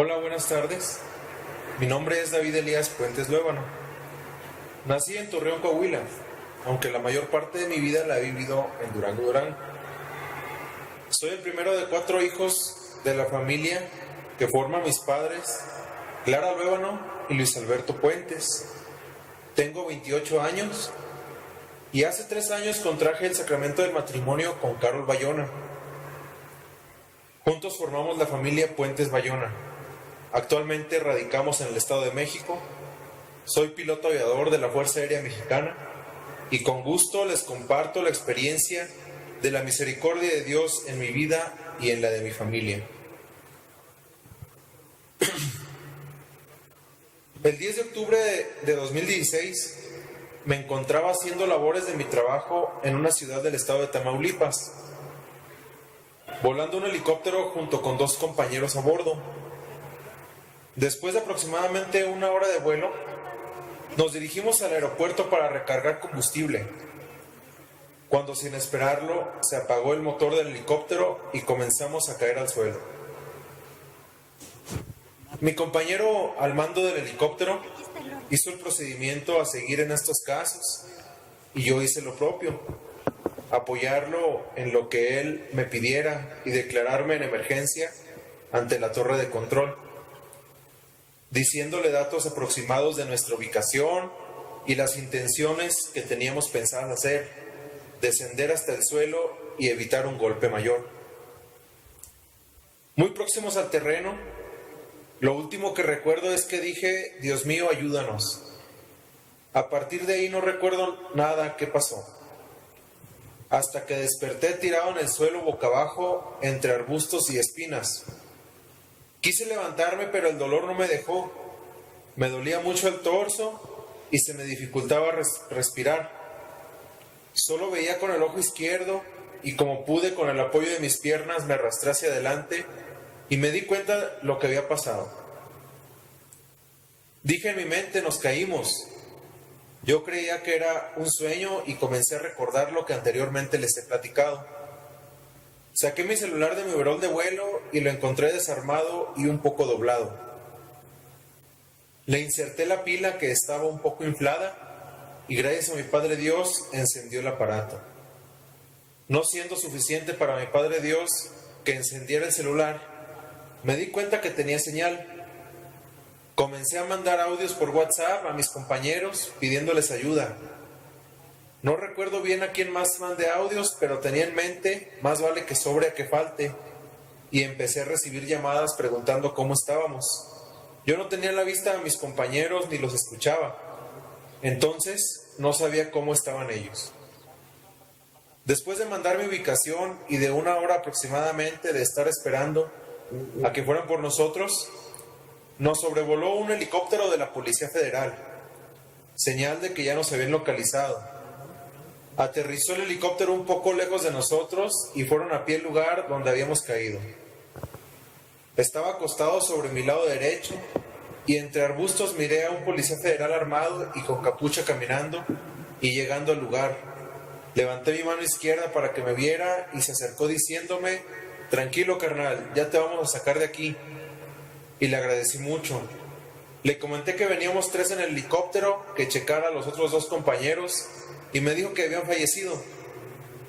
Hola, buenas tardes. Mi nombre es David Elías Puentes Luébano. Nací en Torreón, Coahuila, aunque la mayor parte de mi vida la he vivido en Durango, Durango. Soy el primero de 4 hijos de la familia que forman mis padres, Clara Luébano y Luis Alberto Puentes. Tengo 28 años y hace 3 años contraje el sacramento del matrimonio con Carol Bayona. Juntos formamos la familia Puentes Bayona. Actualmente radicamos en el Estado de México. Soy piloto aviador de la Fuerza Aérea Mexicana y con gusto les comparto la experiencia de la misericordia de Dios en mi vida y en la de mi familia. El 10 de octubre de 2016 me encontraba haciendo labores de mi trabajo en una ciudad del estado de Tamaulipas, volando un helicóptero junto con 2 compañeros a bordo. Después de aproximadamente 1 hora de vuelo, nos dirigimos al aeropuerto para recargar combustible, cuando sin esperarlo se apagó el motor del helicóptero y comenzamos a caer al suelo. Mi compañero al mando del helicóptero hizo el procedimiento a seguir en estos casos y yo hice lo propio, apoyarlo en lo que él me pidiera y declararme en emergencia ante la torre de control, diciéndole datos aproximados de nuestra ubicación y las intenciones que teníamos pensadas hacer, descender hasta el suelo y evitar un golpe mayor. Muy próximos al terreno, lo último que recuerdo es que dije: Dios mío, ayúdanos. A partir de ahí no recuerdo nada que pasó, hasta que desperté tirado en el suelo boca abajo entre arbustos y espinas. Quise levantarme, pero el dolor no me dejó. Me dolía mucho el torso y se me dificultaba respirar. Solo veía con el ojo izquierdo y como pude, con el apoyo de mis piernas, me arrastré hacia adelante y me di cuenta de lo que había pasado. Dije en mi mente: nos caímos. Yo creía que era un sueño y comencé a recordar lo que anteriormente les he platicado. Saqué mi celular de mi overol de vuelo y lo encontré desarmado y un poco doblado. Le inserté la pila, que estaba un poco inflada, y gracias a mi Padre Dios encendió el aparato. No siendo suficiente para mi Padre Dios que encendiera el celular, me di cuenta que tenía señal. Comencé a mandar audios por WhatsApp a mis compañeros pidiéndoles ayuda. No recuerdo bien a quién más mandé audios, pero tenía en mente: más vale que sobre a que falte. Y empecé a recibir llamadas preguntando cómo estábamos. Yo no tenía a la vista a mis compañeros ni los escuchaba. Entonces no sabía cómo estaban ellos. Después de mandar mi ubicación y de 1 hora aproximadamente de estar esperando a que fueran por nosotros, nos sobrevoló un helicóptero de la Policía Federal, señal de que ya nos habían localizado. Aterrizó el helicóptero un poco lejos de nosotros y fueron a pie al lugar donde habíamos caído. Estaba acostado sobre mi lado derecho y entre arbustos miré a un policía federal armado y con capucha caminando y llegando al lugar. Levanté mi mano izquierda para que me viera y se acercó diciéndome: tranquilo, carnal, ya te vamos a sacar de aquí. Y le agradecí mucho. Le comenté que veníamos 3 en el helicóptero, que checara a los otros 2 compañeros, y me dijo que habían fallecido.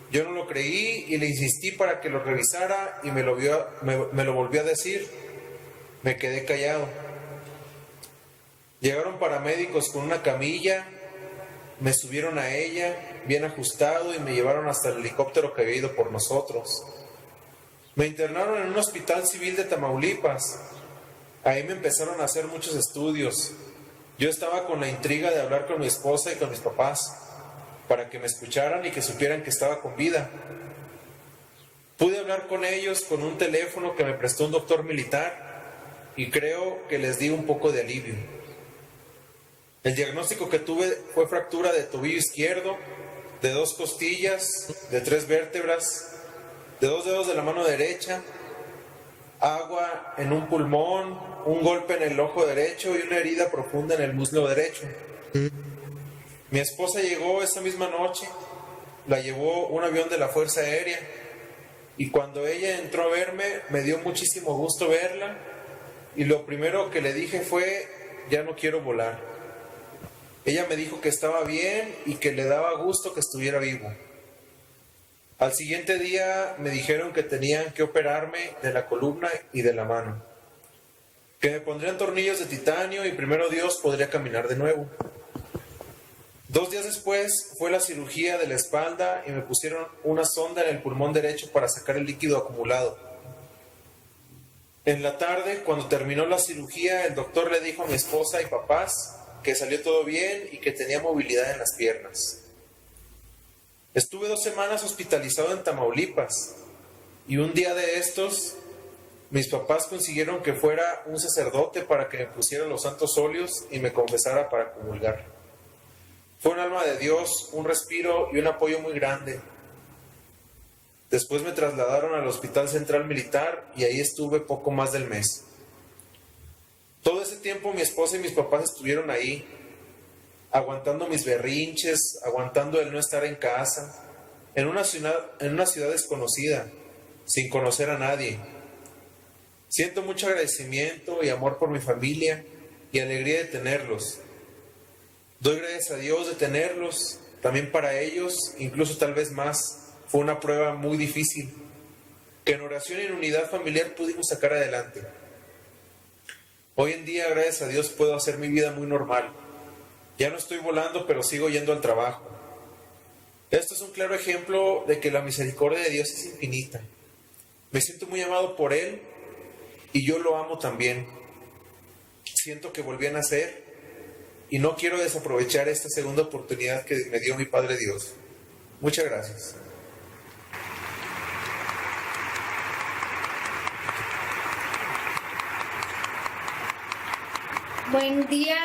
Yo no lo creí y le insistí para que lo revisara y me lo volvió a decir. Me quedé callado. Llegaron paramédicos con una camilla, me subieron a ella, bien ajustado, y me llevaron hasta el helicóptero que había ido por nosotros. Me internaron en un hospital civil de Tamaulipas. Ahí me empezaron a hacer muchos estudios. Yo estaba con la intriga de hablar con mi esposa y con mis papás, para que me escucharan y que supieran que estaba con vida. Pude hablar con ellos con un teléfono que me prestó un doctor militar y creo que les di un poco de alivio. El diagnóstico que tuve fue fractura de tobillo izquierdo, de 2 costillas, de 3 vértebras, de 2 dedos de la mano derecha, agua en un pulmón, un golpe en el ojo derecho y una herida profunda en el muslo derecho. Mi esposa llegó esa misma noche, la llevó un avión de la Fuerza Aérea y cuando ella entró a verme me dio muchísimo gusto verla y lo primero que le dije fue: ya no quiero volar. Ella me dijo que estaba bien y que le daba gusto que estuviera vivo. Al siguiente día me dijeron que tenían que operarme de la columna y de la mano, que me pondrían tornillos de titanio y primero Dios podría caminar de nuevo. 2 días después fue la cirugía de la espalda y me pusieron una sonda en el pulmón derecho para sacar el líquido acumulado. En la tarde, cuando terminó la cirugía, el doctor le dijo a mi esposa y papás que salió todo bien y que tenía movilidad en las piernas. Estuve 2 semanas hospitalizado en Tamaulipas y un día de estos, mis papás consiguieron que fuera un sacerdote para que me pusiera los santos óleos y me confesara para comulgar. Fue un alma de Dios, un respiro y un apoyo muy grande. Después me trasladaron al Hospital Central Militar y ahí estuve poco más del mes. Todo ese tiempo mi esposa y mis papás estuvieron ahí, aguantando mis berrinches, aguantando el no estar en casa, en una ciudad desconocida, sin conocer a nadie. Siento mucho agradecimiento y amor por mi familia y alegría de tenerlos. Doy gracias a Dios de tenerlos, también para ellos, incluso tal vez más. Fue una prueba muy difícil, que en oración y en unidad familiar pudimos sacar adelante. Hoy en día, gracias a Dios, puedo hacer mi vida muy normal. Ya no estoy volando, pero sigo yendo al trabajo. Esto es un claro ejemplo de que la misericordia de Dios es infinita. Me siento muy amado por Él y yo lo amo también. Siento que volví a nacer y no quiero desaprovechar esta segunda oportunidad que me dio mi Padre Dios. Muchas gracias. Buen día,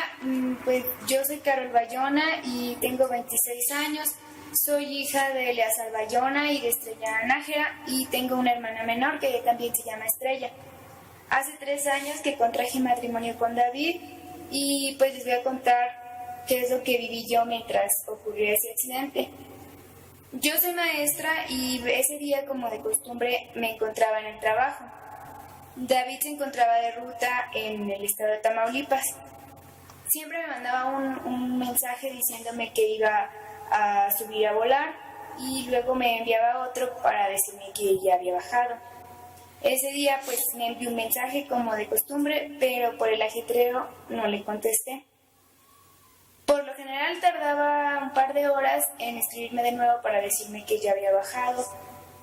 pues yo soy Carol Bayona y tengo 26 años. Soy hija de Eleazar Bayona y de Estrella Nájera y tengo una hermana menor que también se llama Estrella. Hace 3 años que contraje matrimonio con David y pues les voy a contar qué es lo que viví yo mientras ocurrió ese accidente. Yo soy maestra y ese día, como de costumbre, me encontraba en el trabajo. David se encontraba de ruta en el estado de Tamaulipas. Siempre me mandaba un mensaje diciéndome que iba a subir a volar y luego me enviaba otro para decirme que ya había bajado. Ese día pues me envió un mensaje como de costumbre, pero por el ajetreo no le contesté. Por lo general tardaba un par de horas en escribirme de nuevo para decirme que ya había bajado,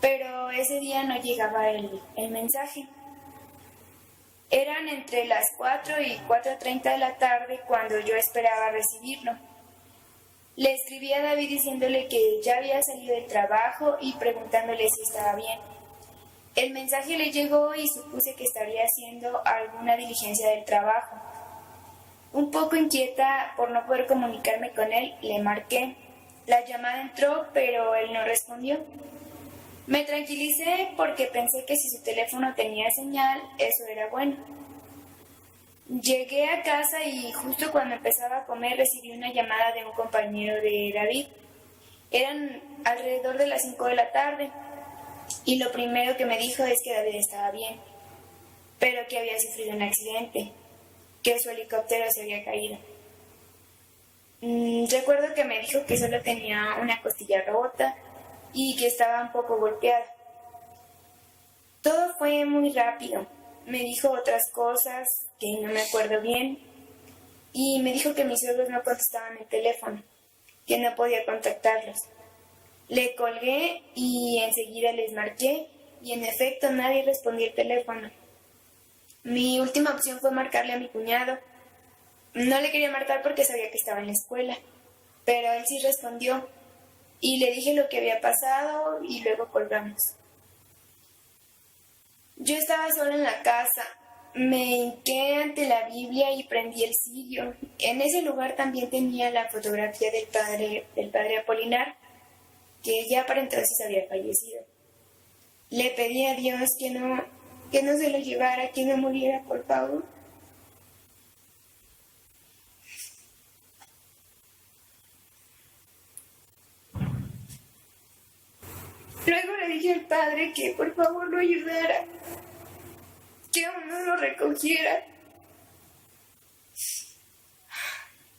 pero ese día no llegaba el mensaje. Eran entre las 4 y 4:30 de la tarde cuando yo esperaba recibirlo. Le escribí a David diciéndole que ya había salido del trabajo y preguntándole si estaba bien. El mensaje le llegó y supuse que estaría haciendo alguna diligencia del trabajo. Un poco inquieta por no poder comunicarme con él, le marqué. La llamada entró, pero él no respondió. Me tranquilicé porque pensé que si su teléfono tenía señal, eso era bueno. Llegué a casa y justo cuando empezaba a comer recibí una llamada de un compañero de David. Eran alrededor de las 5 de la tarde y lo primero que me dijo es que David estaba bien, pero que había sufrido un accidente, que su helicóptero se había caído. Recuerdo que me dijo que solo tenía una costilla rota y que estaba un poco golpeada. Todo fue muy rápido. Me dijo otras cosas que no me acuerdo bien y me dijo que mis suegros no contestaban el teléfono, que no podía contactarlos. Le colgué y enseguida les marqué y en efecto nadie respondió el teléfono. Mi última opción fue marcarle a mi cuñado. No le quería marcar porque sabía que estaba en la escuela, pero él sí respondió y le dije lo que había pasado y luego colgamos. Yo estaba sola en la casa, me hinqué ante la Biblia y prendí el cirio. En ese lugar también tenía la fotografía del padre Apolinar, que ya para entonces había fallecido. Le pedí a Dios que no se lo llevara, que no muriera, por favor. Luego le dije al padre que por favor lo ayudara, que aún no lo recogiera,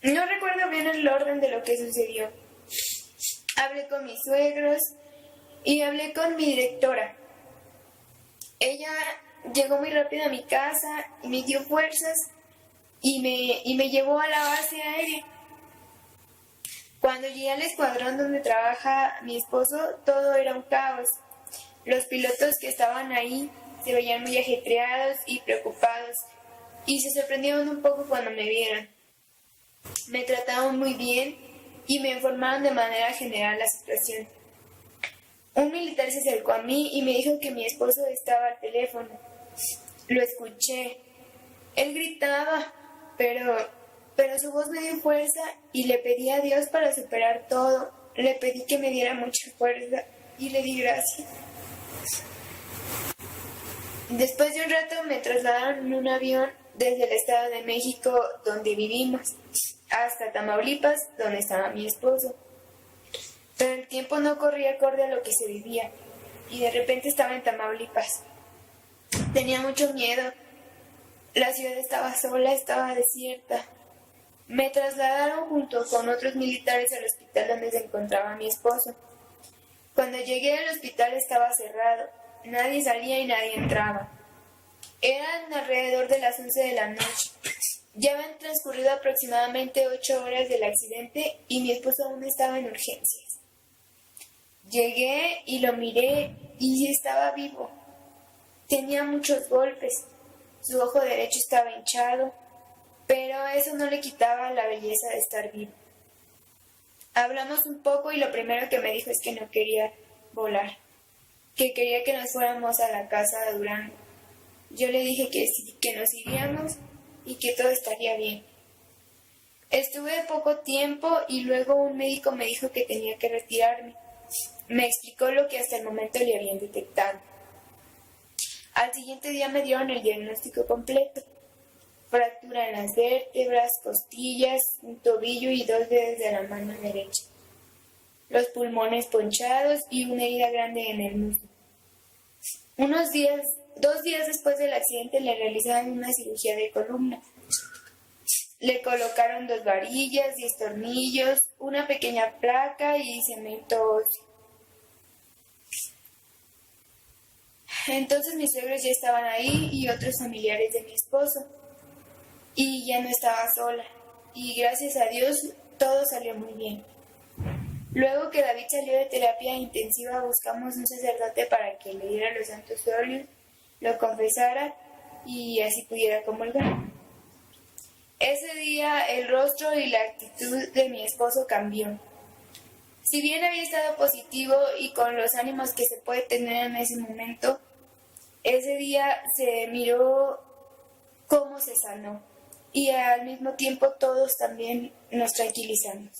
No recuerdo bien el orden de lo que sucedió. Hablé con mis suegros y hablé con mi directora. Ella llegó muy rápido a mi casa y me dio fuerzas y me llevó a la base aérea. Cuando llegué al escuadrón donde trabaja mi esposo, todo era un caos. Los pilotos que estaban ahí se veían muy ajetreados y preocupados y se sorprendieron un poco cuando me vieron. Me trataron muy bien y me informaron de manera general la situación. Un militar se acercó a mí y me dijo que mi esposo estaba al teléfono. Lo escuché. Él gritaba, pero su voz me dio fuerza y le pedí a Dios para superar todo. Le pedí que me diera mucha fuerza y le di gracias. Después de un rato me trasladaron en un avión desde el Estado de México, donde vivimos, hasta Tamaulipas, donde estaba mi esposo. Pero el tiempo no corría acorde a lo que se vivía, y de repente estaba en Tamaulipas. Tenía mucho miedo. La ciudad estaba sola, estaba desierta. Me trasladaron junto con otros militares al hospital donde se encontraba mi esposo. Cuando llegué al hospital estaba cerrado. Nadie salía y nadie entraba. Eran alrededor de las 11 de la noche. Ya habían transcurrido aproximadamente 8 horas del accidente y mi esposo aún estaba en urgencias. Llegué y lo miré y estaba vivo. Tenía muchos golpes. Su ojo derecho estaba hinchado, pero eso no le quitaba la belleza de estar vivo. Hablamos un poco y lo primero que me dijo es que no quería volar, que quería que nos fuéramos a la casa de Durango. Yo le dije que sí, que nos iríamos y que todo estaría bien. Estuve poco tiempo y luego un médico me dijo que tenía que retirarme. Me explicó lo que hasta el momento le habían detectado. Al siguiente día me dieron el diagnóstico completo. Fractura en las vértebras, costillas, un tobillo y 2 dedos de la mano derecha. Los pulmones ponchados y una herida grande en el muslo. 2 días después del accidente le realizaron una cirugía de columna. Le colocaron 2 varillas, 10 tornillos, una pequeña placa y cemento óseo. Entonces mis suegros ya estaban ahí y otros familiares de mi esposo. Y ya no estaba sola. Y gracias a Dios todo salió muy bien. Luego que David salió de terapia intensiva, buscamos un sacerdote para que le diera los santos óleos, lo confesara y así pudiera comulgar. Ese día el rostro y la actitud de mi esposo cambió. Si bien había estado positivo y con los ánimos que se puede tener en ese momento, ese día se miró cómo se sanó y al mismo tiempo todos también nos tranquilizamos.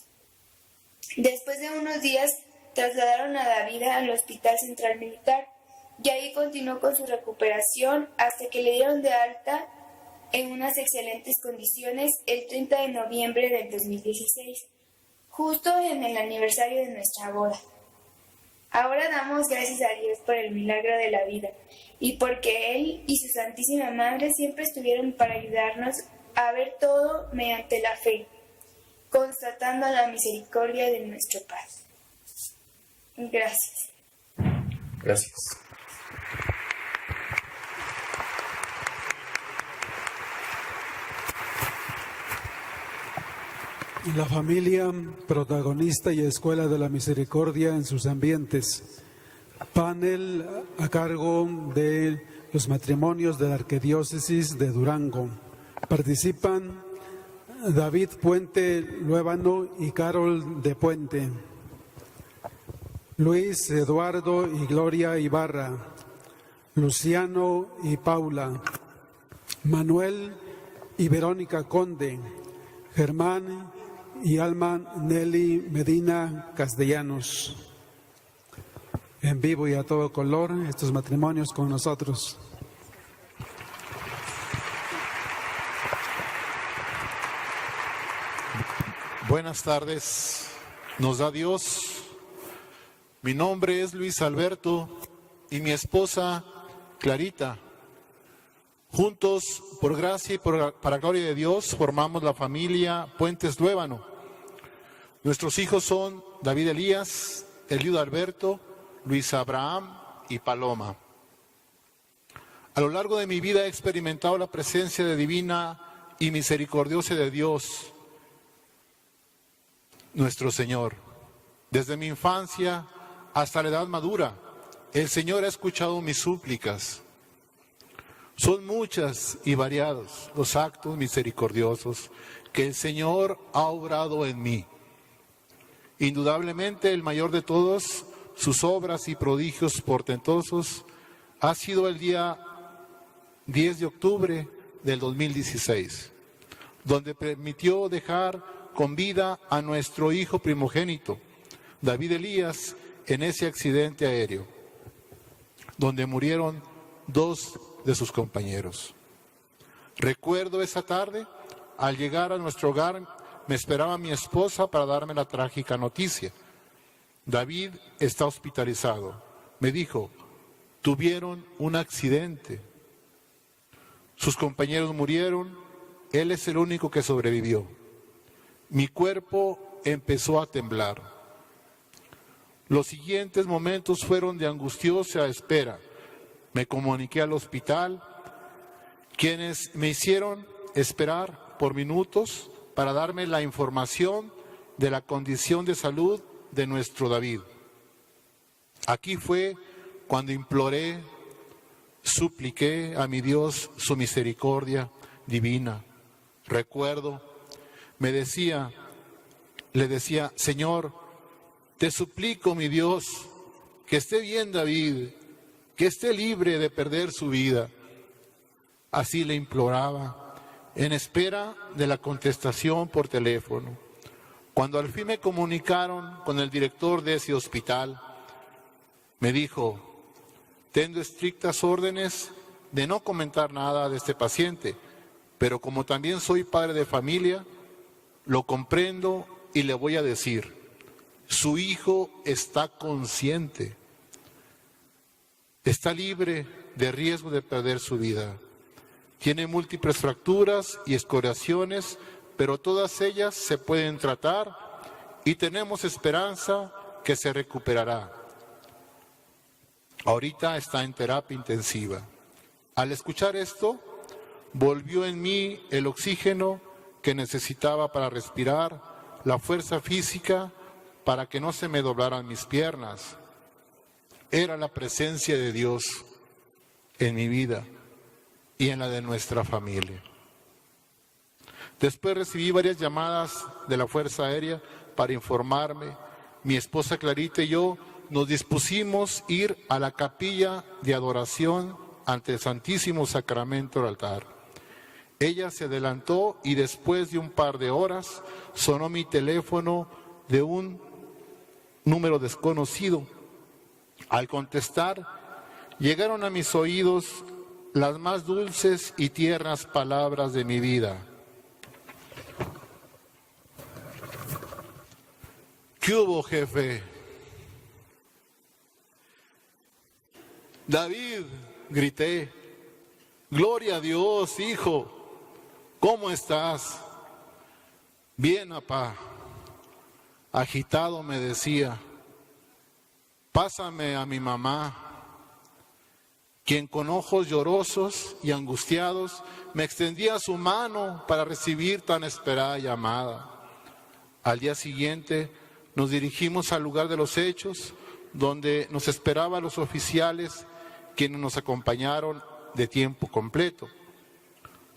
Después de unos días trasladaron a David al Hospital Central Militar y ahí continuó con su recuperación hasta que le dieron de alta en unas excelentes condiciones el 30 de noviembre del 2016, justo en el aniversario de nuestra boda. Ahora damos gracias a Dios por el milagro de la vida y porque Él y su Santísima Madre siempre estuvieron para ayudarnos a ver todo mediante la fe, constatando la misericordia de nuestro Padre. Gracias. Gracias. La familia, protagonista y escuela de la misericordia en sus ambientes. Panel a cargo de los matrimonios de la Arquidiócesis de Durango. Participan David Puente Luébano y Carol de Puente. Luis Eduardo y Gloria Ibarra. Luciano y Paula. Manuel y Verónica Conde. Germán y Alma Nelly Medina Castellanos. En vivo y a todo color, estos matrimonios con nosotros. Buenas tardes, nos da Dios. Mi nombre es Luis Alberto y mi esposa Clarita. Juntos, por gracia y para gloria de Dios, formamos la familia Puentes Luébano. Nuestros hijos son David Elías, Eliud Alberto, Luis Abraham y Paloma. A lo largo de mi vida he experimentado la presencia de divina y misericordiosa de Dios, nuestro Señor. Desde mi infancia hasta la edad madura, el Señor ha escuchado mis súplicas. Son muchas y variados los actos misericordiosos que el Señor ha obrado en mí. Indudablemente el mayor de todos sus obras y prodigios portentosos ha sido el día 10 de octubre del 2016, donde permitió dejar con vida a nuestro hijo primogénito, David Elías, en ese accidente aéreo, donde murieron 2 de sus compañeros. Recuerdo esa tarde, al llegar a nuestro hogar, me esperaba mi esposa para darme la trágica noticia. David está hospitalizado. Me dijo, tuvieron un accidente. Sus compañeros murieron, él es el único que sobrevivió. Mi cuerpo empezó a temblar. Los siguientes momentos fueron de angustiosa espera. Me comuniqué al hospital, quienes me hicieron esperar por minutos para darme la información de la condición de salud de nuestro David. Aquí fue cuando imploré, supliqué a mi Dios su misericordia divina. Recuerdo, le decía, Señor, te suplico, mi Dios, que esté bien David, que esté libre de perder su vida. Así le imploraba, en espera de la contestación por teléfono. Cuando al fin me comunicaron con el director de ese hospital, me dijo, tengo estrictas órdenes de no comentar nada de este paciente, pero como también soy padre de familia, lo comprendo y le voy a decir, su hijo está consciente, está libre de riesgo de perder su vida. Tiene múltiples fracturas y escoriaciones, pero todas ellas se pueden tratar y tenemos esperanza que se recuperará. Ahorita está en terapia intensiva. Al escuchar esto, volvió en mí el oxígeno que necesitaba para respirar, la fuerza física para que no se me doblaran mis piernas. Era la presencia de Dios en mi vida y en la de nuestra familia. Después recibí varias llamadas de la Fuerza Aérea para informarme. Mi esposa Clarita y yo nos dispusimos ir a la capilla de adoración ante el Santísimo Sacramento del altar. Ella se adelantó y después de un par de horas sonó mi teléfono de un número desconocido. Al contestar, llegaron a mis oídos las más dulces y tiernas palabras de mi vida. ¿Qué hubo, jefe? David, grité, gloria a Dios, hijo, ¿cómo estás? Bien, papá. Agitado me decía, pásame a mi mamá, quien con ojos llorosos y angustiados me extendía su mano para recibir tan esperada llamada. Al día siguiente nos dirigimos al lugar de los hechos, donde nos esperaban los oficiales quienes nos acompañaron de tiempo completo.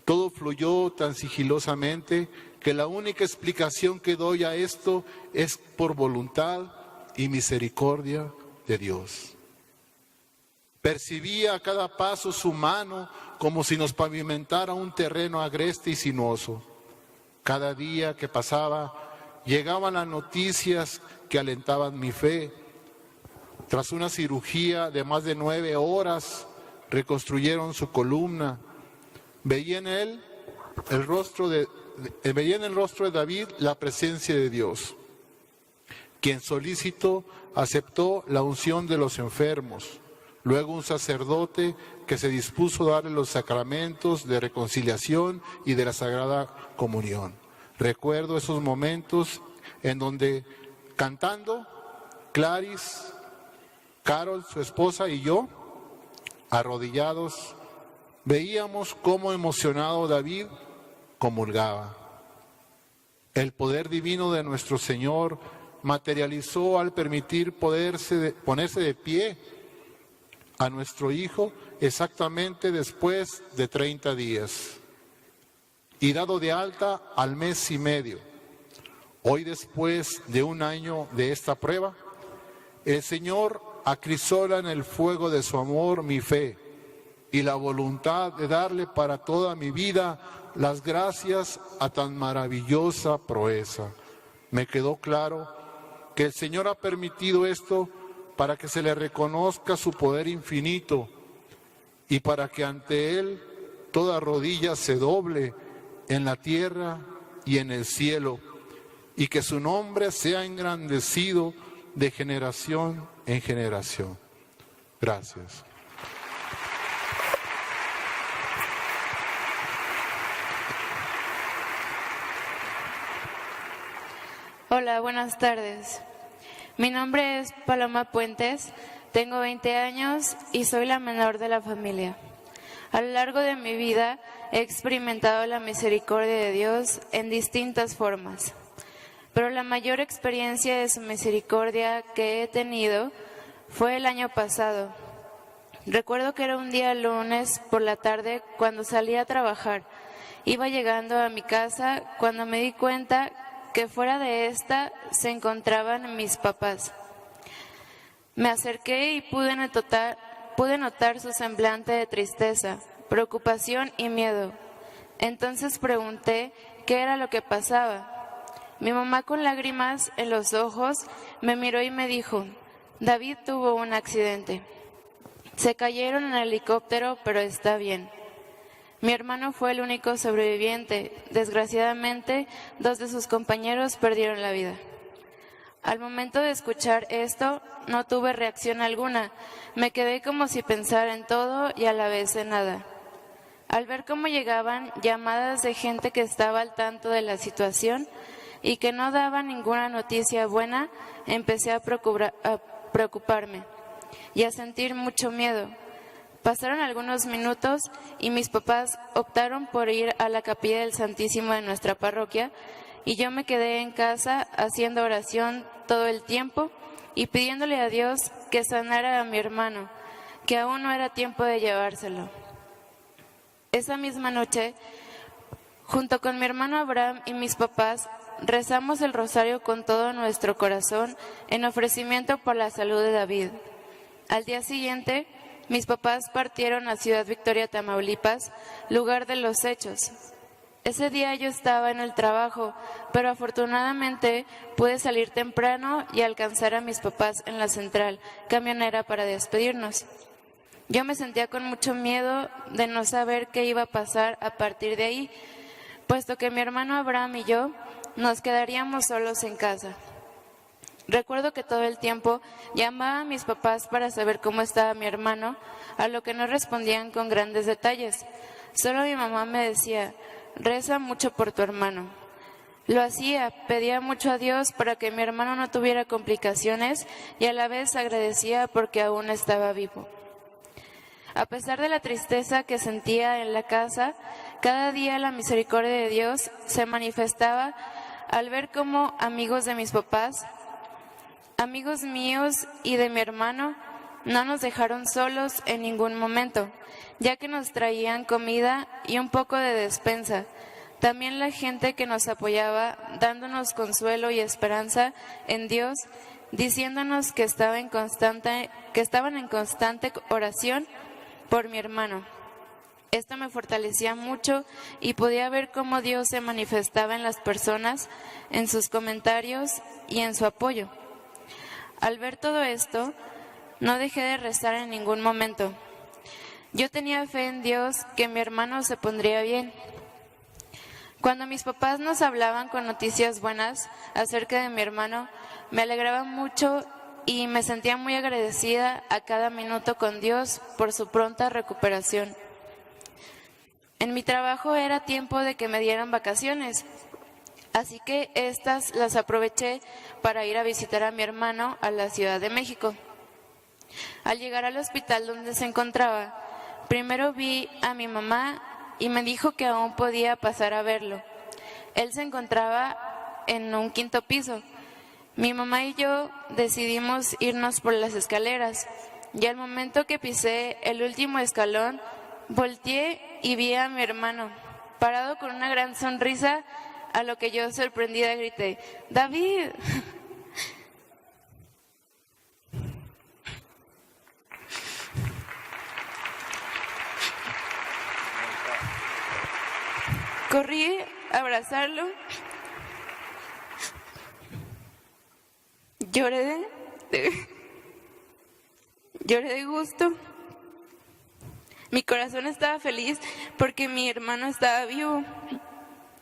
Todo fluyó tan sigilosamente que la única explicación que doy a esto es por voluntad y misericordia de Dios. Percibía a cada paso su mano como si nos pavimentara un terreno agreste y sinuoso. Cada día que pasaba llegaban las noticias que alentaban mi fe. Tras una cirugía de más de 9 horas, reconstruyeron su columna. Veía en el rostro de David la presencia de Dios, quien solícito aceptó la unción de los enfermos. luego un sacerdote que se dispuso a darle los sacramentos de reconciliación y de la Sagrada Comunión. Recuerdo esos momentos en donde cantando, Claris, Carol, su esposa y yo, arrodillados, veíamos cómo emocionado David comulgaba. El poder divino de nuestro Señor materializó al permitir ponerse de pie a nuestro hijo exactamente después de 30 días y dado de alta al mes y medio. Hoy, después de un año de esta prueba, el Señor acrisola en el fuego de su amor mi fe y la voluntad de darle para toda mi vida las gracias a tan maravillosa proeza. Me quedó claro que el Señor ha permitido esto para que se le reconozca su poder infinito y para que ante Él toda rodilla se doble en la tierra y en el cielo, y que su nombre sea engrandecido de generación en generación. Gracias. Hola, buenas tardes. Mi nombre es Paloma Puentes, tengo 20 años y soy la menor de la familia. A lo largo de mi vida he experimentado la misericordia de Dios en distintas formas, pero la mayor experiencia de su misericordia que he tenido fue el año pasado. Recuerdo que era un día lunes por la tarde cuando salí a trabajar. Iba llegando a mi casa cuando me di cuenta que fuera de esta se encontraban mis papás. Me acerqué y pude notar su semblante de tristeza, preocupación y miedo. Entonces pregunté qué era lo que pasaba. Mi mamá, con lágrimas en los ojos, me miró y me dijo: David tuvo un accidente. Se cayeron en el helicóptero, pero está bien. Mi hermano fue el único sobreviviente. Desgraciadamente, 2 de sus compañeros perdieron la vida. Al momento de escuchar esto, no tuve reacción alguna. Me quedé como si pensara en todo y a la vez en nada. Al ver cómo llegaban llamadas de gente que estaba al tanto de la situación y que no daba ninguna noticia buena, empecé a preocuparme y a sentir mucho miedo. Pasaron algunos minutos y mis papás optaron por ir a la capilla del Santísimo de nuestra parroquia, y yo me quedé en casa haciendo oración todo el tiempo y pidiéndole a Dios que sanara a mi hermano, que aún no era tiempo de llevárselo. Esa misma noche, junto con mi hermano Abraham y mis papás, rezamos el rosario con todo nuestro corazón en ofrecimiento por la salud de David. Al día siguiente, mis papás partieron a Ciudad Victoria, Tamaulipas, lugar de los hechos. Ese día yo estaba en el trabajo, pero afortunadamente pude salir temprano y alcanzar a mis papás en la central camionera para despedirnos. Yo me sentía con mucho miedo de no saber qué iba a pasar a partir de ahí, puesto que mi hermano Abraham y yo nos quedaríamos solos en casa. Recuerdo que todo el tiempo llamaba a mis papás para saber cómo estaba mi hermano, a lo que no respondían con grandes detalles. Solo mi mamá me decía: reza mucho por tu hermano. Lo hacía, pedía mucho a Dios para que mi hermano no tuviera complicaciones y a la vez agradecía porque aún estaba vivo. A pesar de la tristeza que sentía en la casa, cada día la misericordia de Dios se manifestaba al ver cómo amigos de mis papás, amigos míos y de mi hermano, no nos dejaron solos en ningún momento, ya que nos traían comida y un poco de despensa. También la gente que nos apoyaba, dándonos consuelo y esperanza en Dios, diciéndonos que estaban en constante oración por mi hermano. Esto me fortalecía mucho y podía ver cómo Dios se manifestaba en las personas, en sus comentarios y en su apoyo. Al ver todo esto, no dejé de rezar en ningún momento. Yo tenía fe en Dios que mi hermano se pondría bien. Cuando mis papás nos hablaban con noticias buenas acerca de mi hermano, me alegraba mucho y me sentía muy agradecida a cada minuto con Dios por su pronta recuperación. En mi trabajo era tiempo de que me dieran vacaciones, así que estas las aproveché para ir a visitar a mi hermano a la Ciudad de México. Al llegar al hospital donde se encontraba, primero vi a mi mamá y me dijo que aún podía pasar a verlo. Él se encontraba en un 5º piso. Mi mamá y yo decidimos irnos por las escaleras y al momento que pisé el último escalón, volteé y vi a mi hermano, parado con una gran sonrisa, a lo que yo sorprendida grité: ¡David! Corrí a abrazarlo, lloré de gusto. Mi corazón estaba feliz porque mi hermano estaba vivo.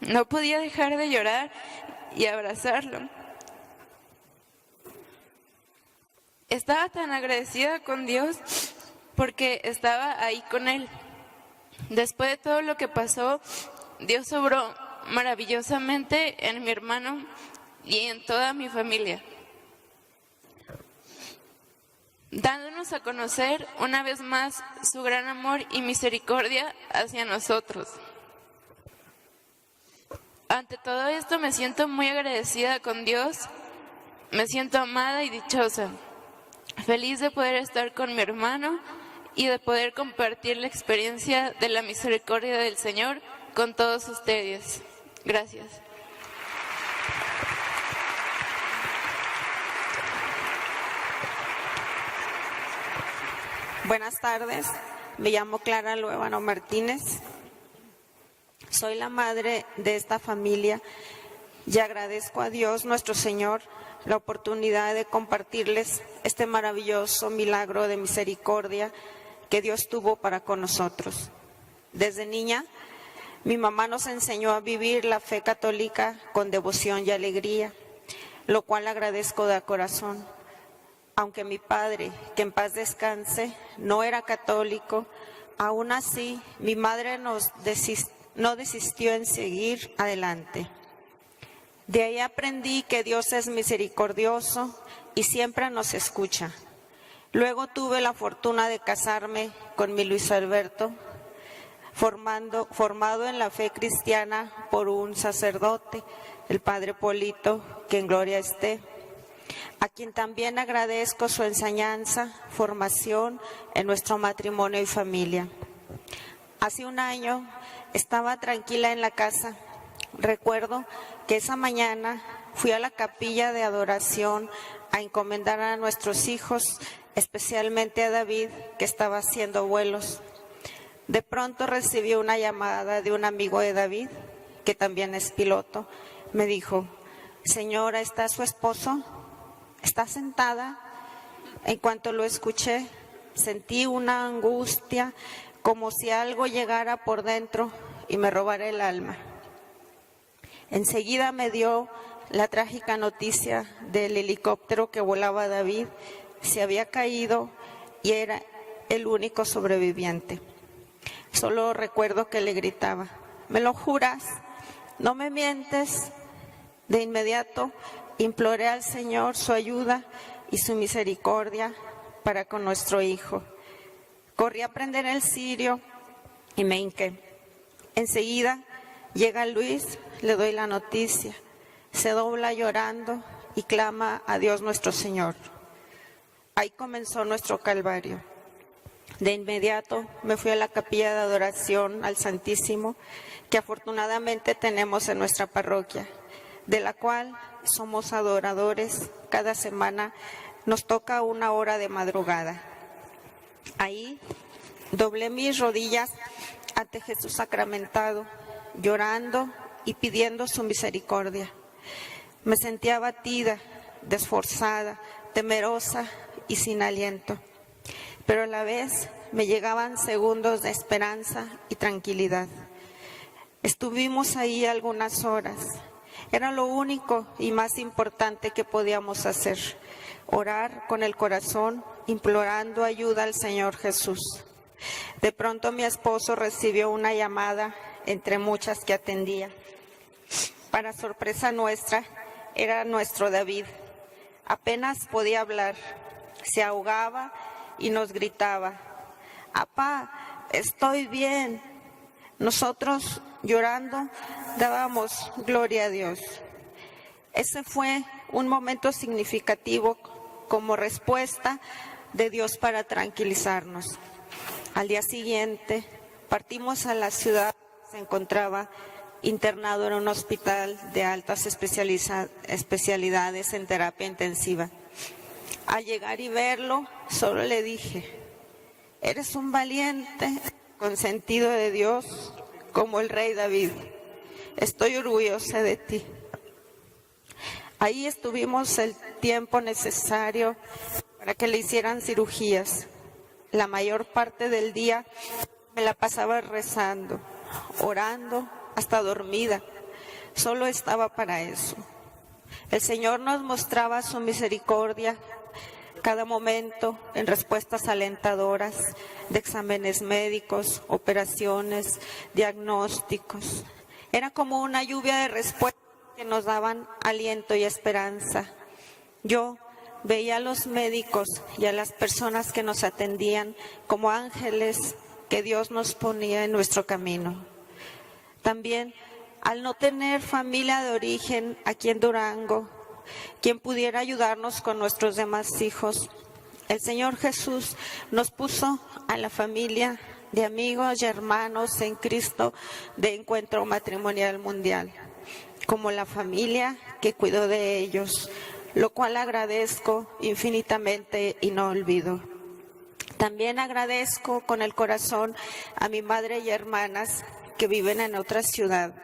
No podía dejar de llorar y abrazarlo. Estaba tan agradecida con Dios porque estaba ahí con Él. Después de todo lo que pasó, Dios obró maravillosamente en mi hermano y en toda mi familia, dándonos a conocer una vez más su gran amor y misericordia hacia nosotros. Ante todo esto me siento muy agradecida con Dios, me siento amada y dichosa, feliz de poder estar con mi hermano y de poder compartir la experiencia de la misericordia del Señor con todos ustedes. Gracias. Buenas tardes, me llamo Clara Luevano Martínez, soy la madre de esta familia y agradezco a Dios nuestro Señor la oportunidad de compartirles este maravilloso milagro de misericordia que Dios tuvo para con nosotros. Desde niña, mi mamá nos enseñó a vivir la fe católica con devoción y alegría, lo cual agradezco de corazón. Aunque mi padre, que en paz descanse, no era católico, aún así mi madre no desistió en seguir adelante. De ahí aprendí que Dios es misericordioso y siempre nos escucha. Luego tuve la fortuna de casarme con mi Luis Alberto, formado en la fe cristiana por un sacerdote, el Padre Polito, que en gloria esté, a quien también agradezco su enseñanza, formación en nuestro matrimonio y familia. Hace un año estaba tranquila en la casa. Recuerdo que esa mañana fui a la capilla de adoración a encomendar a nuestros hijos, especialmente a David, que estaba haciendo vuelos. De pronto recibí una llamada de un amigo de David, que también es piloto. Me dijo: señora, ¿está su esposo? ¿Está sentada? En cuanto lo escuché, sentí una angustia, como si algo llegara por dentro y me robara el alma. Enseguida me dio la trágica noticia del helicóptero que volaba David. Se había caído y era el único sobreviviente. Solo recuerdo que le gritaba: ¿me lo juras? ¿No me mientes? De inmediato imploré al Señor su ayuda y su misericordia para con nuestro hijo. Corrí a prender el cirio y me hinqué. Enseguida llega Luis, le doy la noticia. Se dobla llorando y clama a Dios nuestro Señor. Ahí comenzó nuestro calvario. De inmediato me fui a la capilla de adoración al Santísimo, que afortunadamente tenemos en nuestra parroquia, de la cual somos adoradores. Cada semana nos toca 1 hora de madrugada. Ahí doblé mis rodillas ante Jesús sacramentado, llorando y pidiendo su misericordia. Me sentía abatida, desforzada, temerosa y sin aliento, pero a la vez me llegaban segundos de esperanza y tranquilidad. Estuvimos ahí algunas horas. Era lo único y más importante que podíamos hacer. orar con el corazón, implorando ayuda al Señor Jesús. De pronto mi esposo recibió una llamada entre muchas que atendía. Para sorpresa nuestra, era nuestro David. Apenas podía hablar, se ahogaba y nos gritaba: «Apá, estoy bien». Nosotros, llorando, dábamos gloria a Dios. Ese fue un momento significativo como respuesta de Dios para tranquilizarnos. Al día siguiente, partimos a la ciudad. Se encontraba internado en un hospital de altas especialidades en terapia intensiva. Al llegar y verlo, solo le dije: «Eres un valiente, consentido de Dios, como el rey David. Estoy orgullosa de ti». Ahí estuvimos el tiempo necesario para que le hicieran cirugías. La mayor parte del día me la pasaba rezando, orando, hasta dormida. Solo estaba para eso. El Señor nos mostraba su misericordia cada momento en respuestas alentadoras de exámenes médicos, operaciones, diagnósticos. Era como una lluvia de respuestas que nos daban aliento y esperanza. Yo veía a los médicos y a las personas que nos atendían como ángeles que Dios nos ponía en nuestro camino. También, al no tener familia de origen aquí en Durango, quien pudiera ayudarnos con nuestros demás hijos, el Señor Jesús nos puso a la familia de amigos y hermanos en Cristo de Encuentro Matrimonial Mundial, como la familia que cuidó de ellos, lo cual agradezco infinitamente y no olvido. También agradezco con el corazón a mi madre y hermanas que viven en otra ciudad,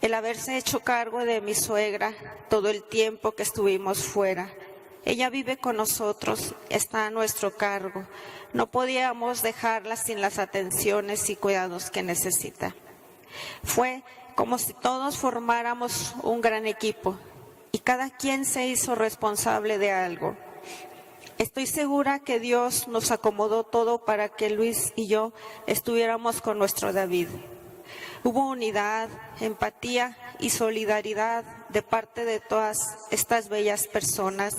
el haberse hecho cargo de mi suegra todo el tiempo que estuvimos fuera. Ella vive con nosotros, está a nuestro cargo. No podíamos dejarla sin las atenciones y cuidados que necesita. Fue como si todos formáramos un gran equipo y cada quien se hizo responsable de algo. Estoy segura que Dios nos acomodó todo para que Luis y yo estuviéramos con nuestro David. Hubo unidad, empatía y solidaridad de parte de todas estas bellas personas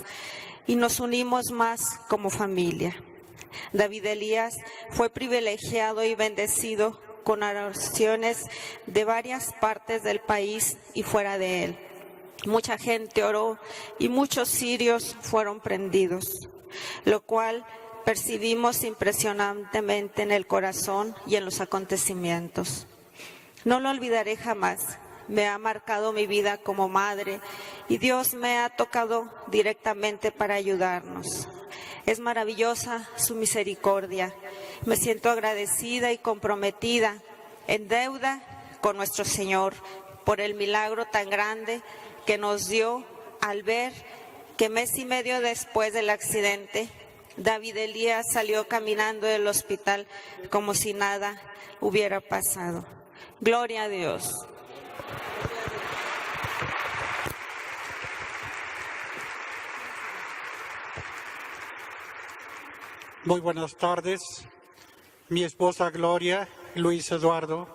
y nos unimos más como familia. David Elías fue privilegiado y bendecido con oraciones de varias partes del país y fuera de él. Mucha gente oró y muchos cirios fueron prendidos, lo cual percibimos impresionantemente en el corazón y en los acontecimientos. No lo olvidaré jamás. Me ha marcado mi vida como madre y Dios me ha tocado directamente para ayudarnos. Es maravillosa su misericordia. Me siento agradecida y comprometida, en deuda con nuestro Señor por el milagro tan grande que nos dio al ver que mes y medio después del accidente, David Elías salió caminando del hospital como si nada hubiera pasado. Gloria a Dios. Muy buenas tardes. Mi esposa Gloria, Luis Eduardo,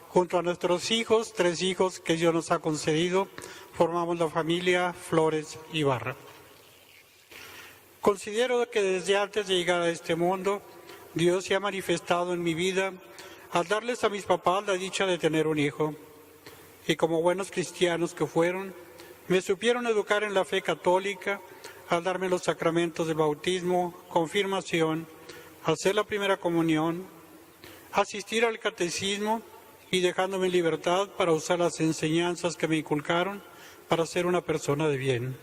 junto a nuestros hijos, 3 hijos que Dios nos ha concedido, formamos la familia Flores Ibarra. Considero que desde antes de llegar a este mundo, Dios se ha manifestado en mi vida al darles a mis papás la dicha de tener un hijo. Y como buenos cristianos que fueron, me supieron educar en la fe católica al darme los sacramentos del bautismo, confirmación, hacer la primera comunión, asistir al catecismo y dejándome en libertad para usar las enseñanzas que me inculcaron para ser una persona de bien.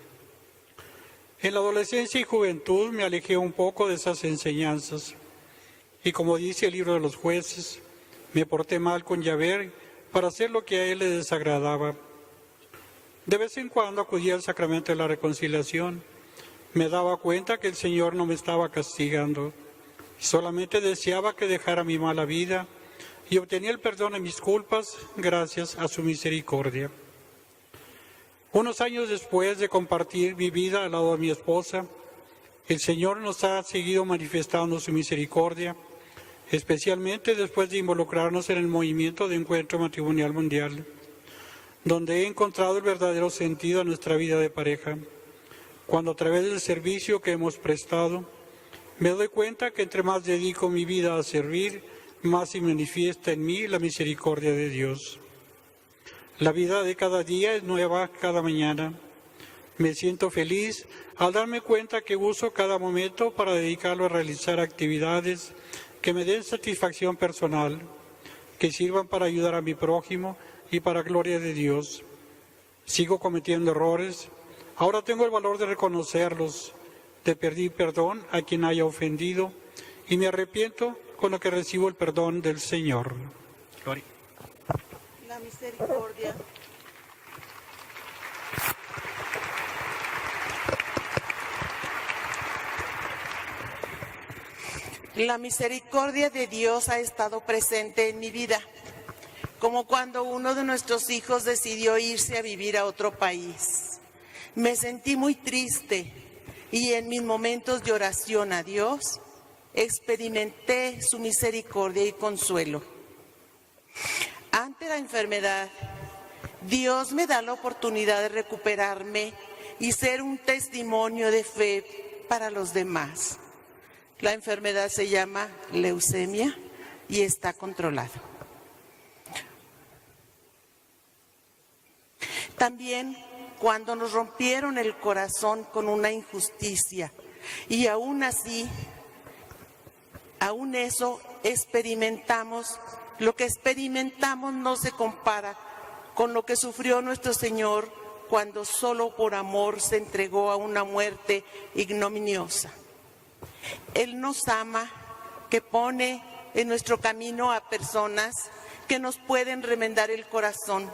En la adolescencia y juventud me alejé un poco de esas enseñanzas y, como dice el libro de los jueces, me porté mal con Yahvé para hacer lo que a él le desagradaba. De vez en cuando acudía al sacramento de la reconciliación. Me daba cuenta que el Señor no me estaba castigando, solamente deseaba que dejara mi mala vida y obtenía el perdón de mis culpas gracias a su misericordia. Unos años después de compartir mi vida al lado de mi esposa, El Señor nos ha seguido manifestando su misericordia, especialmente después de involucrarnos en el movimiento de Encuentro Matrimonial Mundial, donde he encontrado el verdadero sentido a nuestra vida de pareja, cuando a través del servicio que hemos prestado, me doy cuenta que entre más dedico mi vida a servir, más se manifiesta en mí la misericordia de Dios. La vida de cada día es nueva cada mañana. Me siento feliz al darme cuenta que uso cada momento para dedicarlo a realizar actividades que me den satisfacción personal, que sirvan para ayudar a mi prójimo y para gloria de Dios. Sigo cometiendo errores. Ahora tengo el valor de reconocerlos, de pedir perdón a quien haya ofendido y me arrepiento con lo que recibo el perdón del Señor. Gloria. La misericordia. La misericordia de Dios ha estado presente en mi vida, como cuando uno de nuestros hijos decidió irse a vivir a otro país. Me sentí muy triste y en mis momentos de oración a Dios experimenté su misericordia y consuelo. Ante la enfermedad, Dios me da la oportunidad de recuperarme y ser un testimonio de fe para los demás. La enfermedad se llama leucemia y está controlada. También cuando nos rompieron el corazón con una injusticia y aún así, aún eso experimentamos, lo que experimentamos no se compara con lo que sufrió nuestro Señor cuando solo por amor se entregó a una muerte ignominiosa. Él nos ama, que pone en nuestro camino a personas que nos pueden remendar el corazón,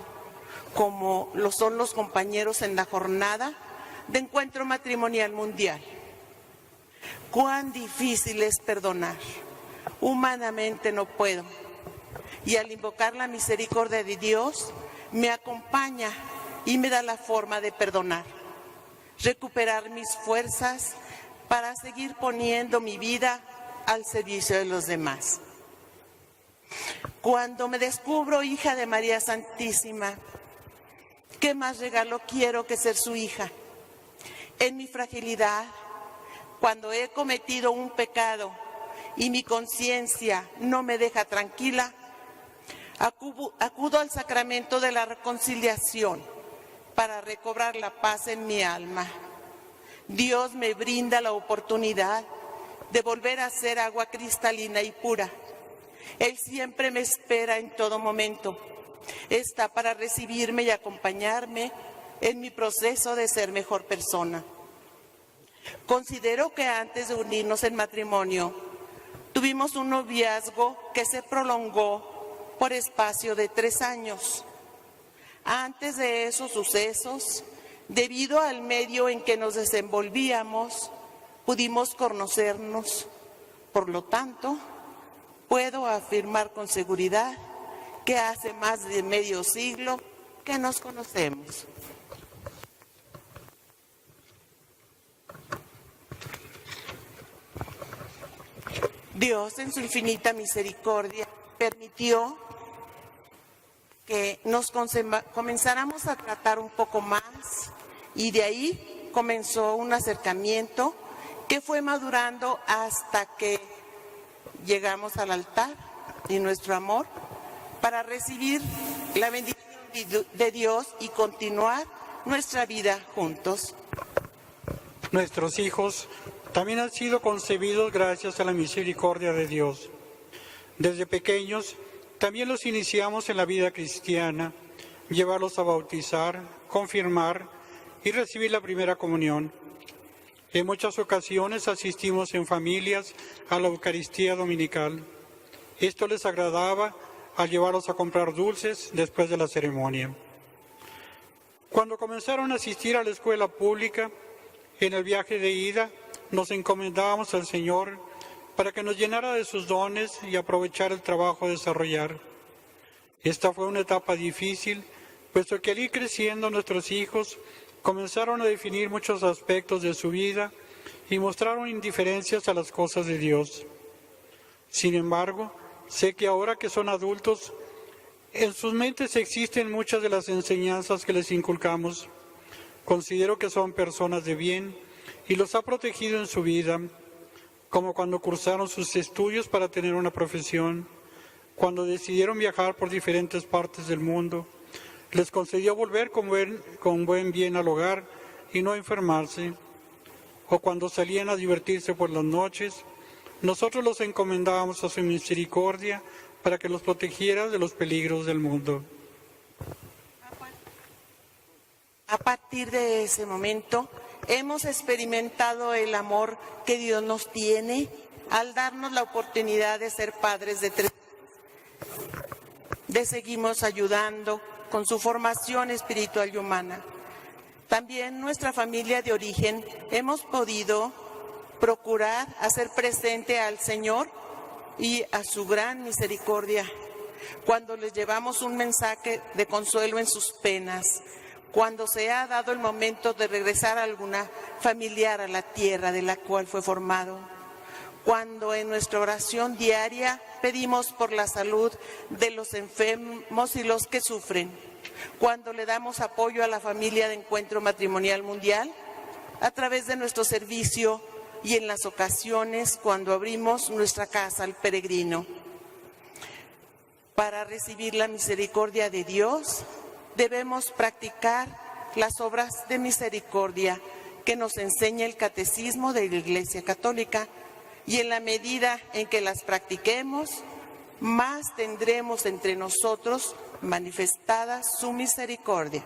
como lo son los compañeros en la jornada de Encuentro Matrimonial Mundial. Cuán difícil es perdonar. Humanamente no puedo. Y al invocar la misericordia de Dios, me acompaña y me da la forma de perdonar, recuperar mis fuerzas para seguir poniendo mi vida al servicio de los demás. Cuando me descubro hija de María Santísima, ¿qué más regalo quiero que ser su hija? En mi fragilidad, cuando he cometido un pecado y mi conciencia no me deja tranquila, acudo al sacramento de la reconciliación para recobrar la paz en mi alma. Dios me brinda la oportunidad de volver a ser agua cristalina y pura. Él siempre me espera en todo momento. Está para recibirme y acompañarme en mi proceso de ser mejor persona. Considero que antes de unirnos en matrimonio, tuvimos un noviazgo que se prolongó por espacio de 3 años. Antes de esos sucesos, debido al medio en que nos desenvolvíamos, pudimos conocernos. Por lo tanto, puedo afirmar con seguridad que hace más de medio siglo que nos conocemos. Dios, en su infinita misericordia, permitió que nos comenzáramos a tratar un poco más y de ahí comenzó un acercamiento que fue madurando hasta que llegamos al altar y nuestro amor para recibir la bendición de Dios y continuar nuestra vida juntos. Nuestros hijos también han sido concebidos gracias a la misericordia de Dios. Desde pequeños también los iniciamos en la vida cristiana, llevarlos a bautizar, confirmar y recibir la primera comunión. En muchas ocasiones asistimos en familias a la Eucaristía dominical. Esto les agradaba al llevarlos a comprar dulces después de la ceremonia. Cuando comenzaron a asistir a la escuela pública, en el viaje de ida, nos encomendábamos al Señor para que nos llenara de sus dones y aprovechar el trabajo a desarrollar. Esta fue una etapa difícil, puesto que al ir creciendo nuestros hijos comenzaron a definir muchos aspectos de su vida y mostraron indiferencias a las cosas de Dios. Sin embargo, sé que ahora que son adultos, en sus mentes existen muchas de las enseñanzas que les inculcamos. Considero que son personas de bien y los ha protegido en su vida, como cuando cursaron sus estudios para tener una profesión, cuando decidieron viajar por diferentes partes del mundo, les concedió volver con buen bien al hogar y no enfermarse, o cuando salían a divertirse por las noches, nosotros los encomendábamos a su misericordia para que los protegiera de los peligros del mundo. A partir de ese momento, hemos experimentado el amor que Dios nos tiene al darnos la oportunidad de ser padres de 3. Le seguimos ayudando con su formación espiritual y humana. También nuestra familia de origen hemos podido procurar hacer presente al Señor y a su gran misericordia cuando les llevamos un mensaje de consuelo en sus penas, cuando se ha dado el momento de regresar a alguna familiar a la tierra de la cual fue formado, cuando en nuestra oración diaria pedimos por la salud de los enfermos y los que sufren, cuando le damos apoyo a la familia de Encuentro Matrimonial Mundial a través de nuestro servicio y en las ocasiones cuando abrimos nuestra casa al peregrino. Para recibir la misericordia de Dios, debemos practicar las obras de misericordia que nos enseña el Catecismo de la Iglesia Católica, y en la medida en que las practiquemos, más tendremos entre nosotros manifestada su misericordia.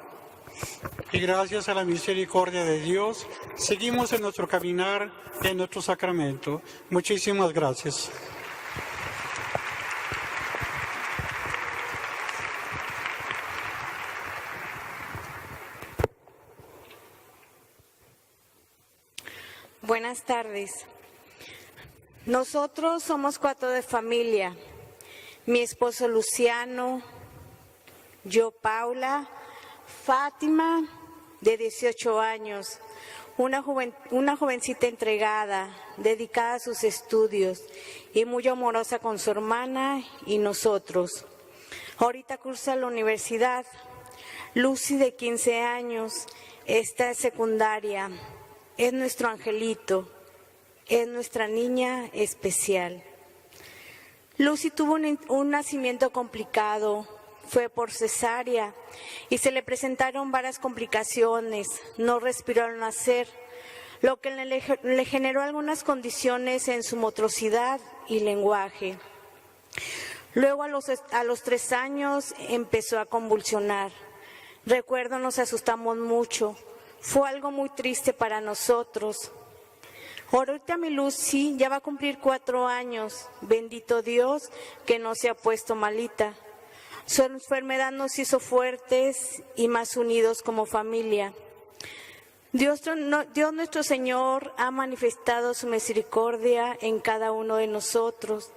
Y gracias a la misericordia de Dios, seguimos en nuestro caminar, en nuestro sacramento. Muchísimas gracias. Buenas tardes. Nosotros somos 4 de familia. Mi esposo Luciano, yo Paula, Fátima, de 18 años, una jovencita entregada, dedicada a sus estudios y muy amorosa con su hermana y nosotros. Ahorita cursa la universidad. Lucy, de 15 años, está en secundaria. Es nuestro angelito, es nuestra niña especial. Lucy tuvo un nacimiento complicado, fue por cesárea y se le presentaron varias complicaciones, no respiró al nacer, lo que le generó algunas condiciones en su motricidad y lenguaje. Luego a los 3 años empezó a convulsionar. Recuerdo, nos asustamos mucho. Fue algo muy triste para nosotros. Ahorita mi Lucy ya va a cumplir 4 años. Bendito Dios que no se ha puesto malita. Su enfermedad nos hizo fuertes y más unidos como familia. Dios nuestro Señor ha manifestado su misericordia en cada uno de nosotros.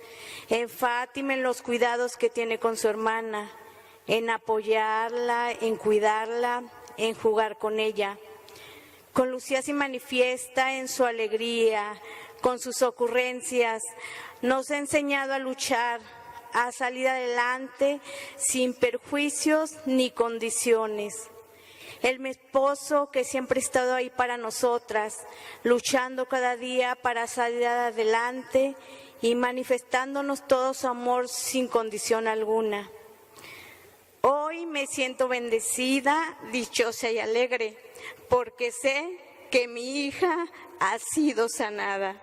En Fátima, en los cuidados que tiene con su hermana, en apoyarla, en cuidarla, en jugar con ella. Con Lucía se manifiesta en su alegría, con sus ocurrencias. Nos ha enseñado a luchar, a salir adelante sin perjuicios ni condiciones. El esposo que siempre ha estado ahí para nosotras, luchando cada día para salir adelante y manifestándonos todo su amor sin condición alguna. Hoy me siento bendecida, dichosa y alegre, porque sé que mi hija ha sido sanada.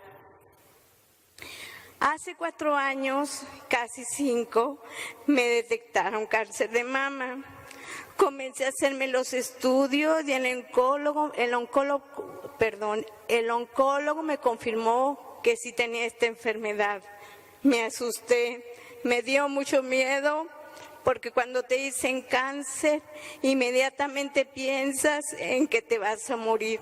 Hace 4 años, casi 5, me detectaron cáncer de mama. Comencé a hacerme los estudios y el oncólogo me confirmó que sí tenía esta enfermedad. Me asusté, me dio mucho miedo. Porque cuando te dicen cáncer, inmediatamente piensas en que te vas a morir.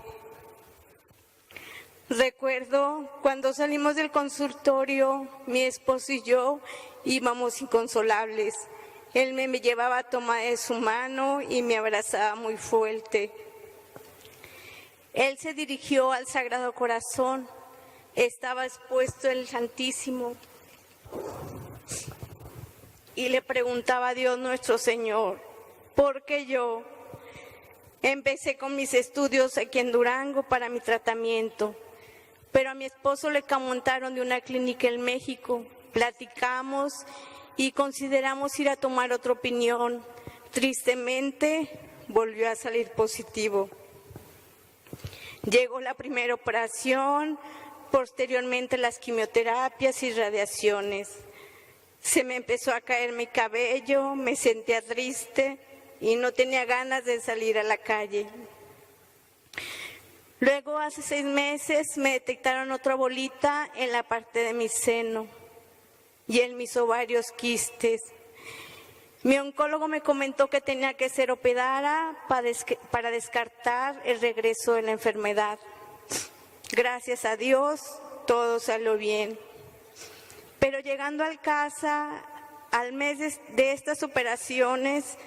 Recuerdo cuando salimos del consultorio, mi esposo y yo íbamos inconsolables. Él me llevaba a tomar de su mano y me abrazaba muy fuerte. Él se dirigió al Sagrado Corazón. Estaba expuesto el Santísimo y le preguntaba a Dios nuestro Señor, ¿por qué yo? Empecé con mis estudios aquí en Durango para mi tratamiento, pero a mi esposo le comentaron de una clínica en México. Platicamos y consideramos ir a tomar otra opinión. Tristemente, volvió a salir positivo. Llegó la primera operación, posteriormente las quimioterapias y radiaciones. Se me empezó a caer mi cabello, me sentía triste y no tenía ganas de salir a la calle. Luego, hace 6 meses, me detectaron otra bolita en la parte de mi seno y en mis ovarios quistes. Mi oncólogo me comentó que tenía que ser operada para descartar el regreso de la enfermedad. Gracias a Dios, todo salió bien. Pero llegando a casa, al mes de estas operaciones,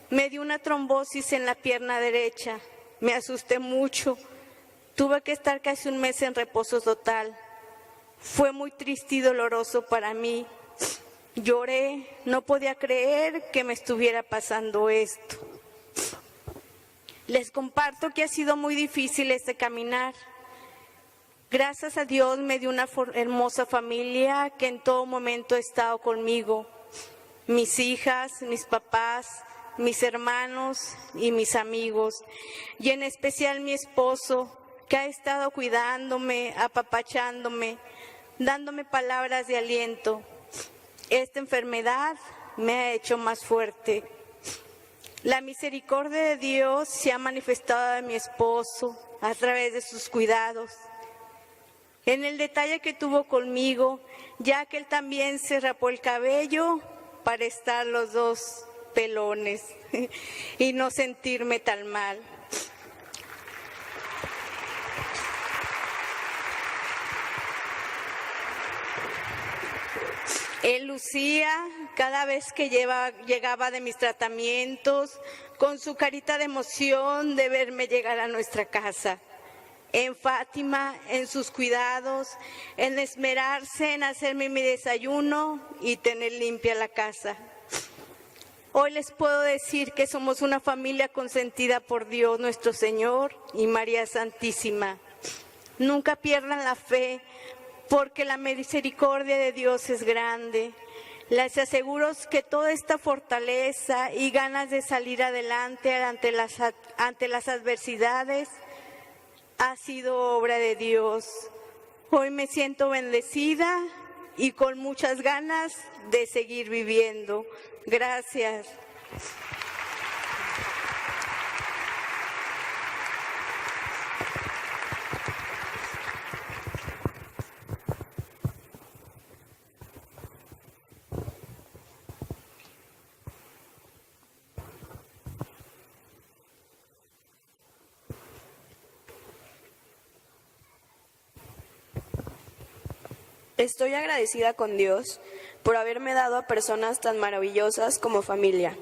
me dio una trombosis en la pierna derecha. Me asusté mucho. Tuve que estar casi un mes en reposo total. Fue muy triste y doloroso para mí. Lloré, no podía creer que me estuviera pasando esto. Les comparto que ha sido muy difícil este caminar. Gracias a Dios me dio una hermosa familia que en todo momento ha estado conmigo. Mis hijas, mis papás, mis hermanos y mis amigos. Y en especial mi esposo, que ha estado cuidándome, apapachándome, dándome palabras de aliento. Esta enfermedad me ha hecho más fuerte. La misericordia de Dios se ha manifestado en mi esposo a través de sus cuidados. En el detalle que tuvo conmigo, ya que él también se rapó el cabello para estar los dos pelones y no sentirme tan mal. Él lucía cada vez que llegaba de mis tratamientos con su carita de emoción de verme llegar a nuestra casa. En Fátima, en sus cuidados, en esmerarse en hacerme mi desayuno y tener limpia la casa. Hoy les puedo decir que somos una familia consentida por Dios nuestro Señor y María Santísima. Nunca pierdan la fe, porque la misericordia de Dios es grande. Les aseguro que toda esta fortaleza y ganas de salir adelante ante las adversidades ha sido obra de Dios. Hoy me siento bendecida y con muchas ganas de seguir viviendo. Gracias. Estoy agradecida con Dios por haberme dado a personas tan maravillosas como familia.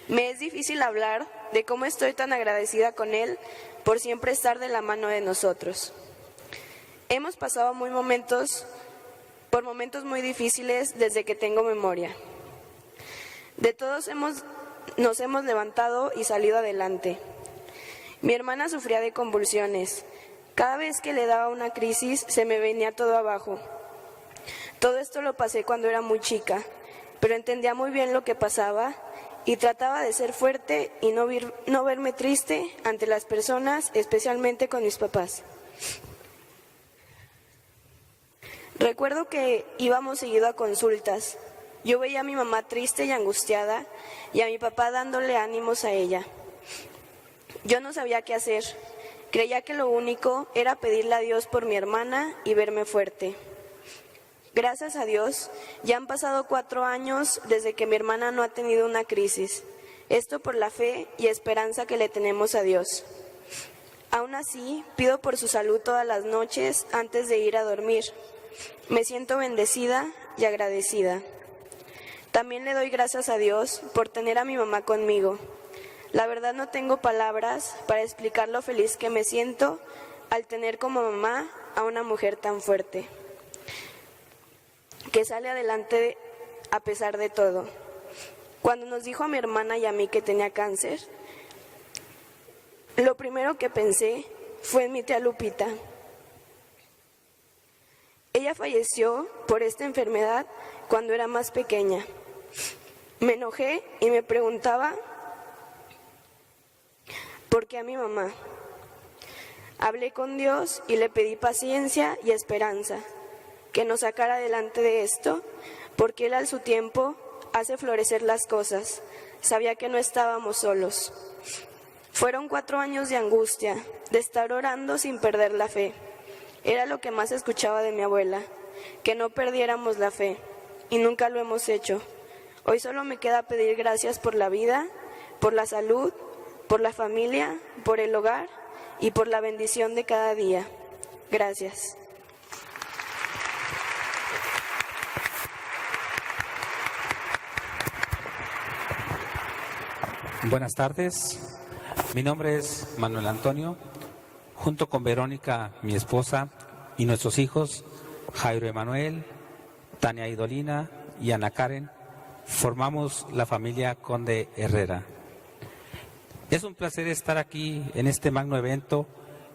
Me es difícil hablar de cómo estoy tan agradecida con Él por siempre estar de la mano de nosotros. Hemos pasado por momentos muy difíciles desde que tengo memoria. De todos nos hemos levantado y salido adelante. Mi hermana sufría de convulsiones. Cada vez que le daba una crisis se me venía todo abajo. Todo esto lo pasé cuando era muy chica, pero entendía muy bien lo que pasaba y trataba de ser fuerte y no verme triste ante las personas, especialmente con mis papás. Recuerdo que íbamos seguido a consultas. Yo veía a mi mamá triste y angustiada y a mi papá dándole ánimos a ella. Yo no sabía qué hacer. Creía que lo único era pedirle a Dios por mi hermana y verme fuerte. Gracias a Dios, ya han pasado 4 años desde que mi hermana no ha tenido una crisis. Esto por la fe y esperanza que le tenemos a Dios. Aún así, pido por su salud todas las noches antes de ir a dormir. Me siento bendecida y agradecida. También le doy gracias a Dios por tener a mi mamá conmigo. La verdad no tengo palabras para explicar lo feliz que me siento al tener como mamá a una mujer tan fuerte, que sale adelante a pesar de todo. Cuando nos dijo a mi hermana y a mí que tenía cáncer, lo primero que pensé fue en mi tía Lupita. Ella falleció por esta enfermedad cuando era más pequeña. Me enojé y me preguntaba por qué a mi mamá. Hablé con Dios y le pedí paciencia y esperanza, que nos sacara adelante de esto, porque Él a su tiempo hace florecer las cosas. Sabía que no estábamos solos. Fueron 4 años de angustia, de estar orando sin perder la fe. Era lo que más escuchaba de mi abuela, que no perdiéramos la fe, y nunca lo hemos hecho. Hoy solo me queda pedir gracias por la vida, por la salud, por la familia, por el hogar y por la bendición de cada día. Gracias. Buenas tardes, mi nombre es Manuel Antonio. Junto con Verónica, mi esposa, y nuestros hijos, Jairo Emanuel, Tania Idolina y Ana Karen, formamos la familia Conde Herrera. Es un placer estar aquí en este magno evento,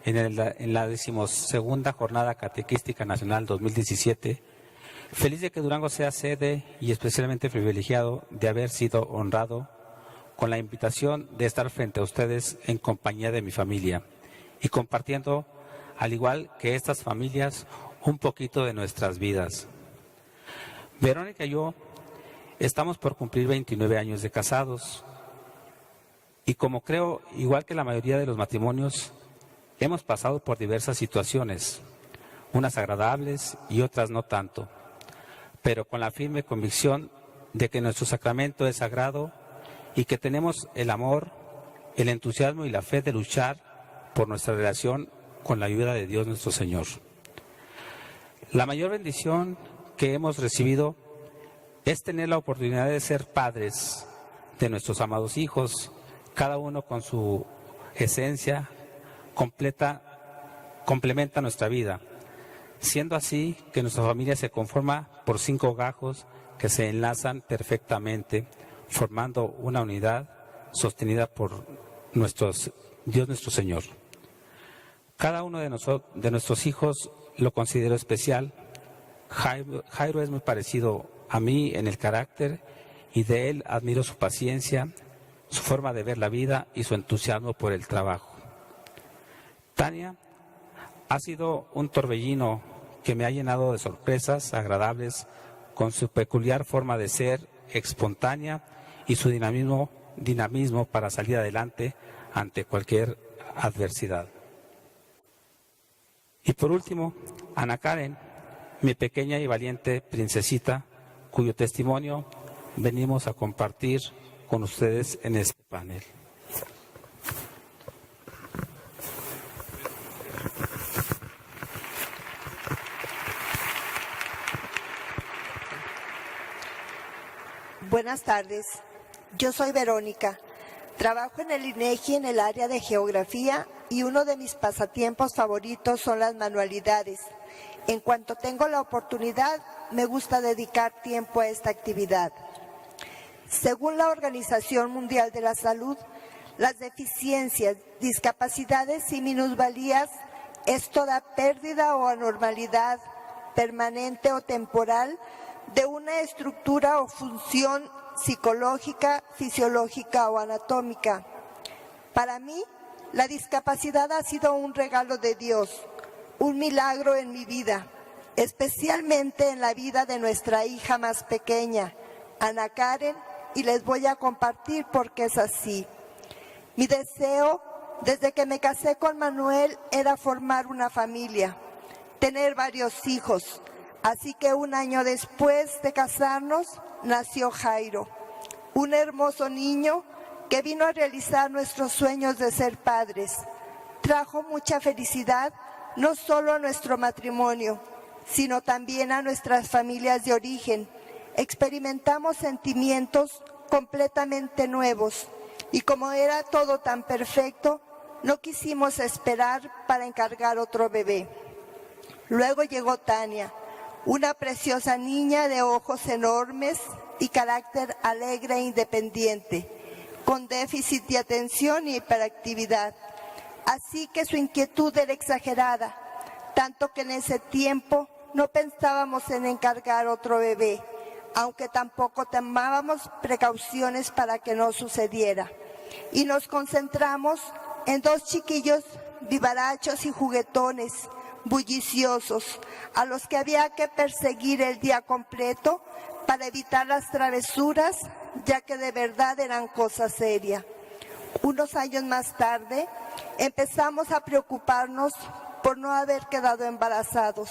en la 12ª Jornada Catequística Nacional 2017. Feliz de que Durango sea sede y especialmente privilegiado de haber sido honrado con la invitación de estar frente a ustedes en compañía de mi familia y compartiendo, al igual que estas familias, un poquito de nuestras vidas. Verónica y yo estamos por cumplir 29 años de casados y, como creo, igual que la mayoría de los matrimonios, hemos pasado por diversas situaciones, unas agradables y otras no tanto, pero con la firme convicción de que nuestro sacramento es sagrado y que tenemos el amor, el entusiasmo y la fe de luchar por nuestra relación con la ayuda de Dios nuestro Señor. La mayor bendición que hemos recibido es tener la oportunidad de ser padres de nuestros amados hijos, cada uno con su esencia complementa nuestra vida, siendo así que nuestra familia se conforma por 5 gajos que se enlazan perfectamente, formando una unidad sostenida por Dios nuestro Señor. Cada uno de nuestros hijos lo considero especial. Jairo es muy parecido a mí en el carácter y de él admiro su paciencia, su forma de ver la vida y su entusiasmo por el trabajo. Tania ha sido un torbellino que me ha llenado de sorpresas agradables con su peculiar forma de ser, espontánea, y su dinamismo para salir adelante ante cualquier adversidad. Y por último, Ana Karen, mi pequeña y valiente princesita, cuyo testimonio venimos a compartir con ustedes en este panel. Buenas tardes, yo soy Verónica. Trabajo en el INEGI en el área de geografía y uno de mis pasatiempos favoritos son las manualidades. En cuanto tengo la oportunidad, me gusta dedicar tiempo a esta actividad. Según la Organización Mundial de la Salud, las deficiencias, discapacidades y minusvalías es toda pérdida o anormalidad permanente o temporal de una estructura o función psicológica, fisiológica o anatómica. Para mí, la discapacidad ha sido un regalo de Dios, un milagro en mi vida, especialmente en la vida de nuestra hija más pequeña, Ana Karen, y les voy a compartir por qué es así. Mi deseo, desde que me casé con Manuel, era formar una familia, tener varios hijos. Así que 1 año después de casarnos, nació Jairo, un hermoso niño que vino a realizar nuestros sueños de ser padres. Trajo mucha felicidad, no solo a nuestro matrimonio, sino también a nuestras familias de origen. Experimentamos sentimientos completamente nuevos, Y como era todo tan perfecto, no quisimos esperar para encargar otro bebé. Luego llegó Tania, una preciosa niña de ojos enormes y carácter alegre e independiente, con déficit de atención y hiperactividad. Así que su inquietud era exagerada, tanto que en ese tiempo no pensábamos en encargar otro bebé, aunque tampoco tomábamos precauciones para que no sucediera. Y nos concentramos en 2 chiquillos vivarachos y juguetones, bulliciosos, a los que había que perseguir el día completo para evitar las travesuras, ya que de verdad eran cosa seria. Unos años más tarde, empezamos a preocuparnos por no haber quedado embarazados.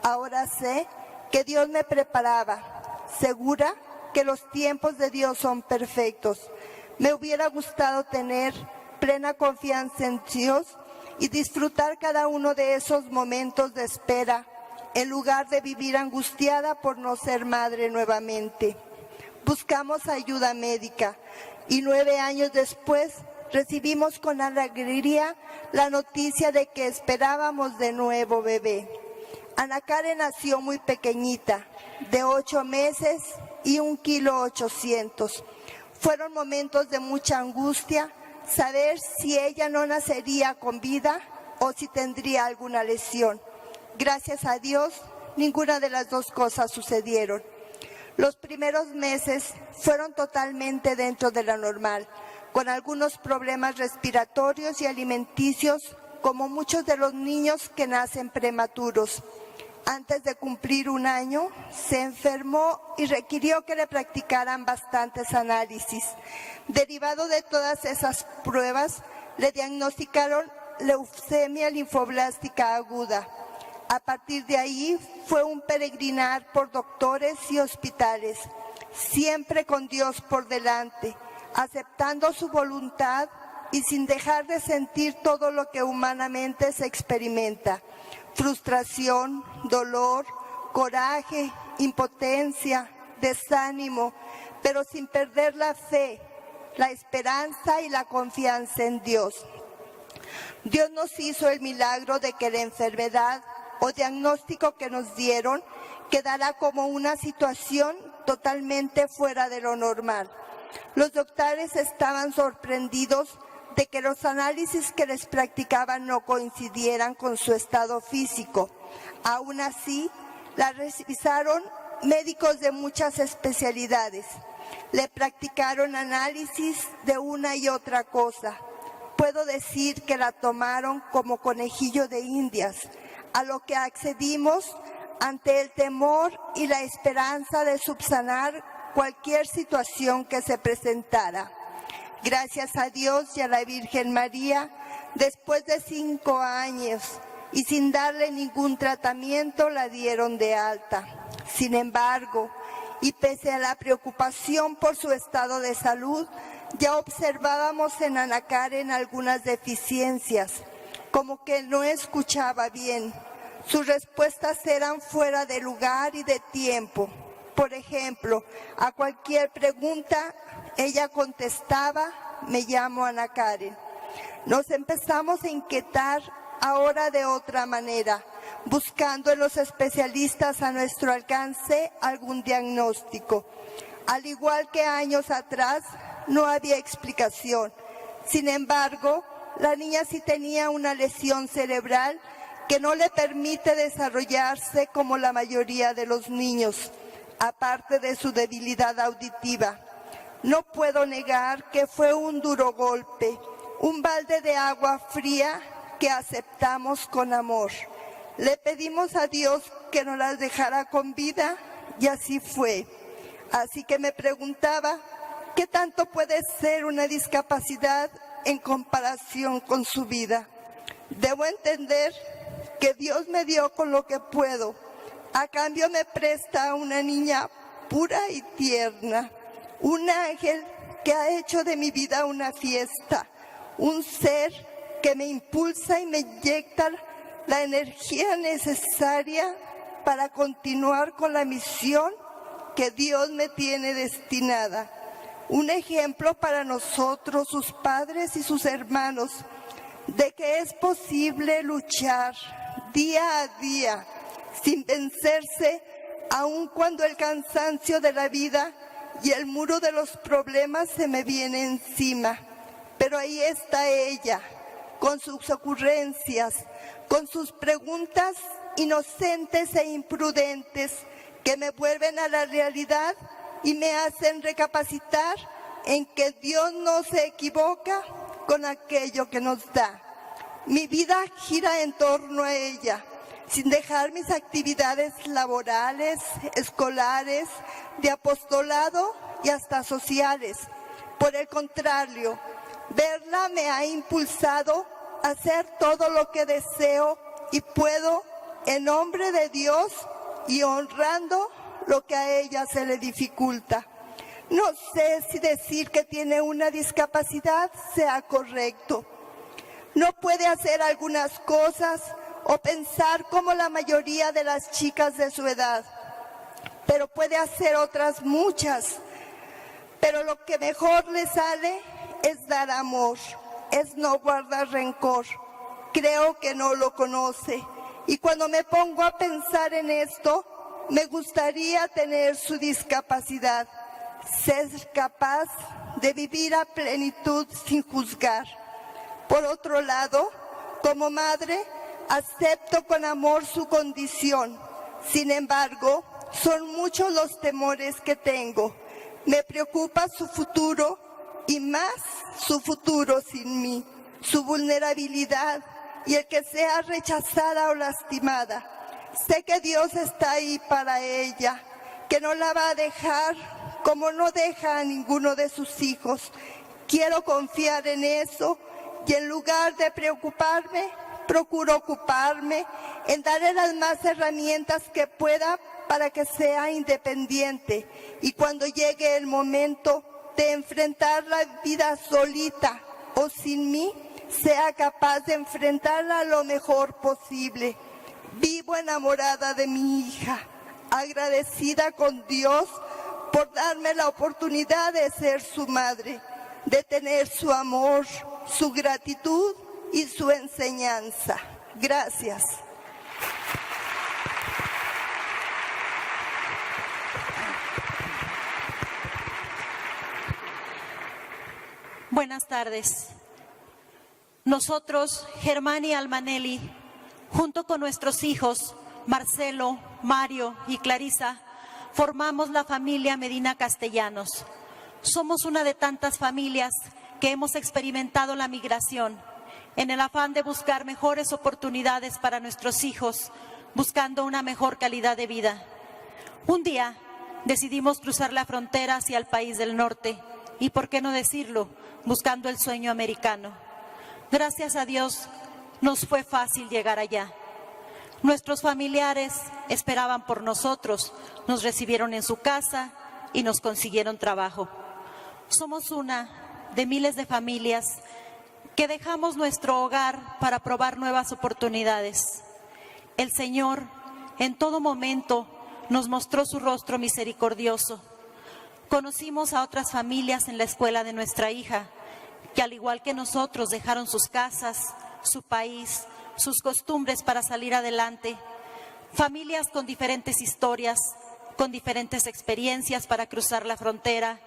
Ahora sé que Dios me preparaba, segura que los tiempos de Dios son perfectos. Me hubiera gustado tener plena confianza en Dios y disfrutar cada uno de esos momentos de espera, en lugar de vivir angustiada por no ser madre nuevamente. Buscamos ayuda médica y 9 años después recibimos con alegría la noticia de que esperábamos de nuevo bebé. Ana Karen nació muy pequeñita, de 8 meses y 1,8 kg. Fueron momentos de mucha angustia, saber si ella no nacería con vida o si tendría alguna lesión. Gracias a Dios, ninguna de las 2 cosas sucedieron. Los primeros meses fueron totalmente dentro de lo normal, con algunos problemas respiratorios y alimenticios, como muchos de los niños que nacen prematuros. Antes de cumplir 1 año, se enfermó y requirió que le practicaran bastantes análisis. Derivado de todas esas pruebas, le diagnosticaron leucemia linfoblástica aguda. A partir de ahí fue un peregrinar por doctores y hospitales, siempre con Dios por delante, aceptando su voluntad y sin dejar de sentir todo lo que humanamente se experimenta: frustración, dolor, coraje, impotencia, desánimo, pero sin perder la fe, la esperanza y la confianza en Dios. Dios nos hizo el milagro de que la enfermedad o diagnóstico que nos dieron quedara como una situación totalmente fuera de lo normal. Los doctores estaban sorprendidos de que los análisis que les practicaban no coincidieran con su estado físico. Aún así, la revisaron médicos de muchas especialidades. Le practicaron análisis de una y otra cosa. Puedo decir que la tomaron como conejillo de indias, a lo que accedimos ante el temor y la esperanza de subsanar cualquier situación que se presentara. Gracias a Dios y a la Virgen María, después de 5 años y sin darle ningún tratamiento, la dieron de alta. Sin embargo, y pese a la preocupación por su estado de salud, ya observábamos en Ana Karen algunas deficiencias, como que no escuchaba bien. Sus respuestas eran fuera de lugar y de tiempo. Por ejemplo, a cualquier pregunta, ella contestaba: me llamo Ana Karen. Nos empezamos a inquietar ahora de otra manera, buscando en los especialistas a nuestro alcance algún diagnóstico. Al igual que años atrás, no había explicación. Sin embargo, la niña sí tenía una lesión cerebral que no le permite desarrollarse como la mayoría de los niños, aparte de su debilidad auditiva. No puedo negar que fue un duro golpe, un balde de agua fría que aceptamos con amor. Le pedimos a Dios que nos las dejara con vida y así fue. Así que me preguntaba, ¿qué tanto puede ser una discapacidad en comparación con su vida? Debo entender que Dios me dio con lo que puedo. A cambio me presta a una niña pura y tierna, un ángel que ha hecho de mi vida una fiesta, un ser que me impulsa y me inyecta la energía necesaria para continuar con la misión que Dios me tiene destinada. un ejemplo para nosotros, sus padres y sus hermanos, de que es posible luchar día a día sin vencerse, aun cuando el cansancio de la vida y el muro de los problemas se me viene encima. Pero ahí está ella, con sus ocurrencias, con sus preguntas inocentes e imprudentes que me vuelven a la realidad y me hacen recapacitar en que Dios no se equivoca con aquello que nos da. Mi vida gira en torno a ella, sin dejar mis actividades laborales, escolares, de apostolado y hasta sociales. Por el contrario, verla me ha impulsado a hacer todo lo que deseo y puedo en nombre de Dios y honrando lo que a ella se le dificulta. No sé si decir que tiene una discapacidad sea correcto. No puede hacer algunas cosas o pensar como la mayoría de las chicas de su edad, pero puede hacer otras muchas. Pero lo que mejor le sale es dar amor, es no guardar rencor. Creo que no lo conoce. Y cuando me pongo a pensar en esto, me gustaría tener su discapacidad, ser capaz de vivir a plenitud sin juzgar. Por otro lado, como madre, acepto con amor su condición. Sin embargo, son muchos los temores que tengo. Me preocupa su futuro y más su futuro sin mí, su vulnerabilidad y el que sea rechazada o lastimada. Sé que Dios está ahí para ella, que no la va a dejar como no deja a ninguno de sus hijos. Quiero confiar en eso y en lugar de preocuparme, procuro ocuparme en darle las más herramientas que pueda para que sea independiente y cuando llegue el momento de enfrentar la vida solita o sin mí, sea capaz de enfrentarla lo mejor posible. Vivo enamorada de mi hija, agradecida con Dios por darme la oportunidad de ser su madre, de tener su amor, su gratitud y su enseñanza. Gracias. Buenas tardes. Nosotros, Germán y Almanelli, junto con nuestros hijos, Marcelo, Mario y Clarisa, formamos la familia Medina Castellanos. Somos una de tantas familias que hemos experimentado la migración, en el afán de buscar mejores oportunidades para nuestros hijos, buscando una mejor calidad de vida. Un día decidimos cruzar la frontera hacia el país del norte, y por qué no decirlo, buscando el sueño americano. Gracias a Dios nos fue fácil llegar allá. Nuestros familiares esperaban por nosotros, nos recibieron en su casa y nos consiguieron trabajo. Somos una de miles de familias que dejamos nuestro hogar para probar nuevas oportunidades. El Señor en todo momento nos mostró su rostro misericordioso. Conocimos a otras familias en la escuela de nuestra hija, que al igual que nosotros dejaron sus casas, su país, sus costumbres para salir adelante. Familias con diferentes historias, con diferentes experiencias para cruzar la frontera.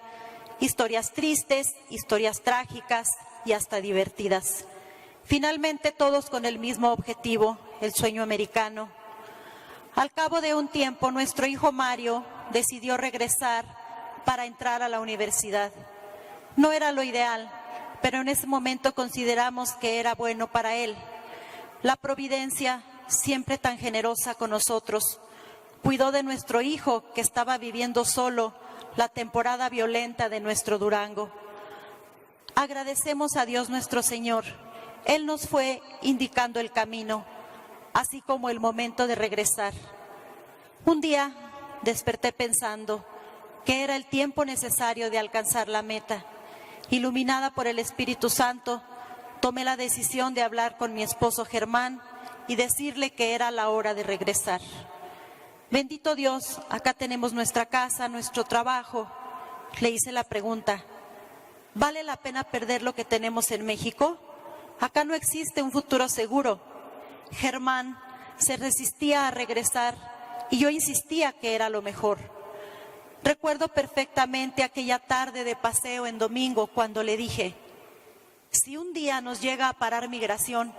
Historias tristes, historias trágicas y hasta divertidas. Finalmente todos con el mismo objetivo, el sueño americano. Al cabo de un tiempo, nuestro hijo Mario decidió regresar para entrar a la universidad. No era lo ideal, pero en ese momento consideramos que era bueno para él. La providencia, siempre tan generosa con nosotros, cuidó de nuestro hijo que estaba viviendo solo la temporada violenta de nuestro Durango. Agradecemos a Dios nuestro Señor. Él nos fue indicando el camino, así como el momento de regresar. Un día desperté pensando que era el tiempo necesario de alcanzar la meta. Iluminada por el Espíritu Santo, tomé la decisión de hablar con mi esposo Germán y decirle que era la hora de regresar. Bendito Dios, acá tenemos nuestra casa, nuestro trabajo. Le hice la pregunta, ¿Vale la pena perder lo que tenemos en México? Acá no existe un futuro seguro. Germán se resistía a regresar y yo insistía que era lo mejor. Recuerdo perfectamente aquella tarde de paseo en domingo cuando le dije, si un día nos llega a parar migración,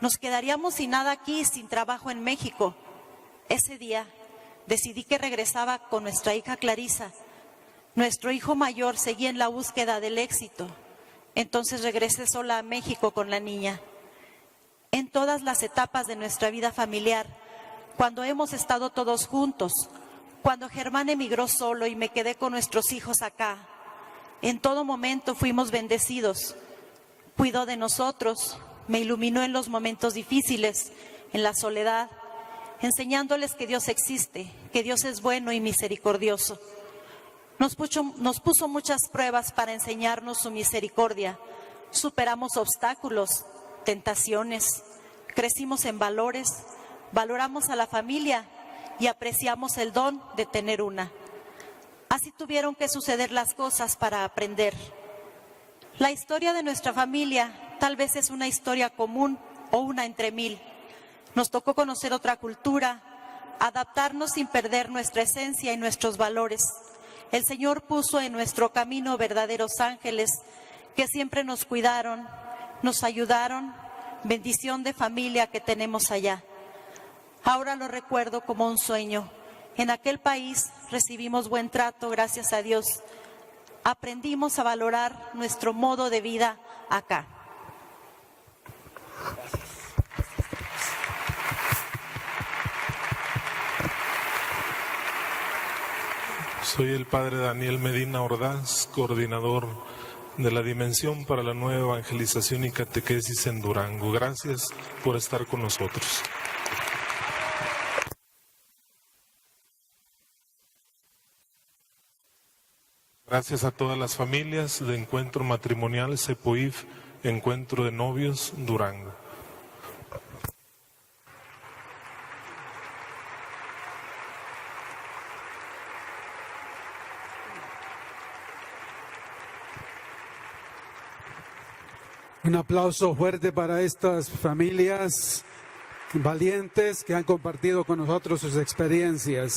nos quedaríamos sin nada aquí, sin trabajo en México. Ese día decidí que regresaba con nuestra hija Clarisa. Nuestro hijo mayor seguía en la búsqueda del éxito. Entonces regresé sola a México con la niña. En todas las etapas de nuestra vida familiar, cuando hemos estado todos juntos, cuando Germán emigró solo y me quedé con nuestros hijos acá, en todo momento fuimos bendecidos. Cuidó de nosotros, me iluminó en los momentos difíciles, en la soledad, enseñándoles que Dios existe, que Dios es bueno y misericordioso. Nos puso muchas pruebas para enseñarnos su misericordia. Superamos obstáculos, tentaciones, crecimos en valores, valoramos a la familia y apreciamos el don de tener una. Así tuvieron que suceder las cosas para aprender. La historia de nuestra familia tal vez es una historia común o una entre mil. Nos tocó conocer otra cultura, adaptarnos sin perder nuestra esencia y nuestros valores. El Señor puso en nuestro camino verdaderos ángeles que siempre nos cuidaron, nos ayudaron, bendición de familia que tenemos allá. Ahora lo recuerdo como un sueño. En aquel país recibimos buen trato, gracias a Dios. Aprendimos a valorar nuestro modo de vida acá. Soy el padre Daniel Medina Ordaz, coordinador de la Dimensión para la Nueva Evangelización y Catequesis en Durango. Gracias por estar con nosotros. Gracias a todas las familias de Encuentro Matrimonial CEPOIF, Encuentro de Novios, Durango. Un aplauso fuerte para estas familias valientes que han compartido con nosotros sus experiencias.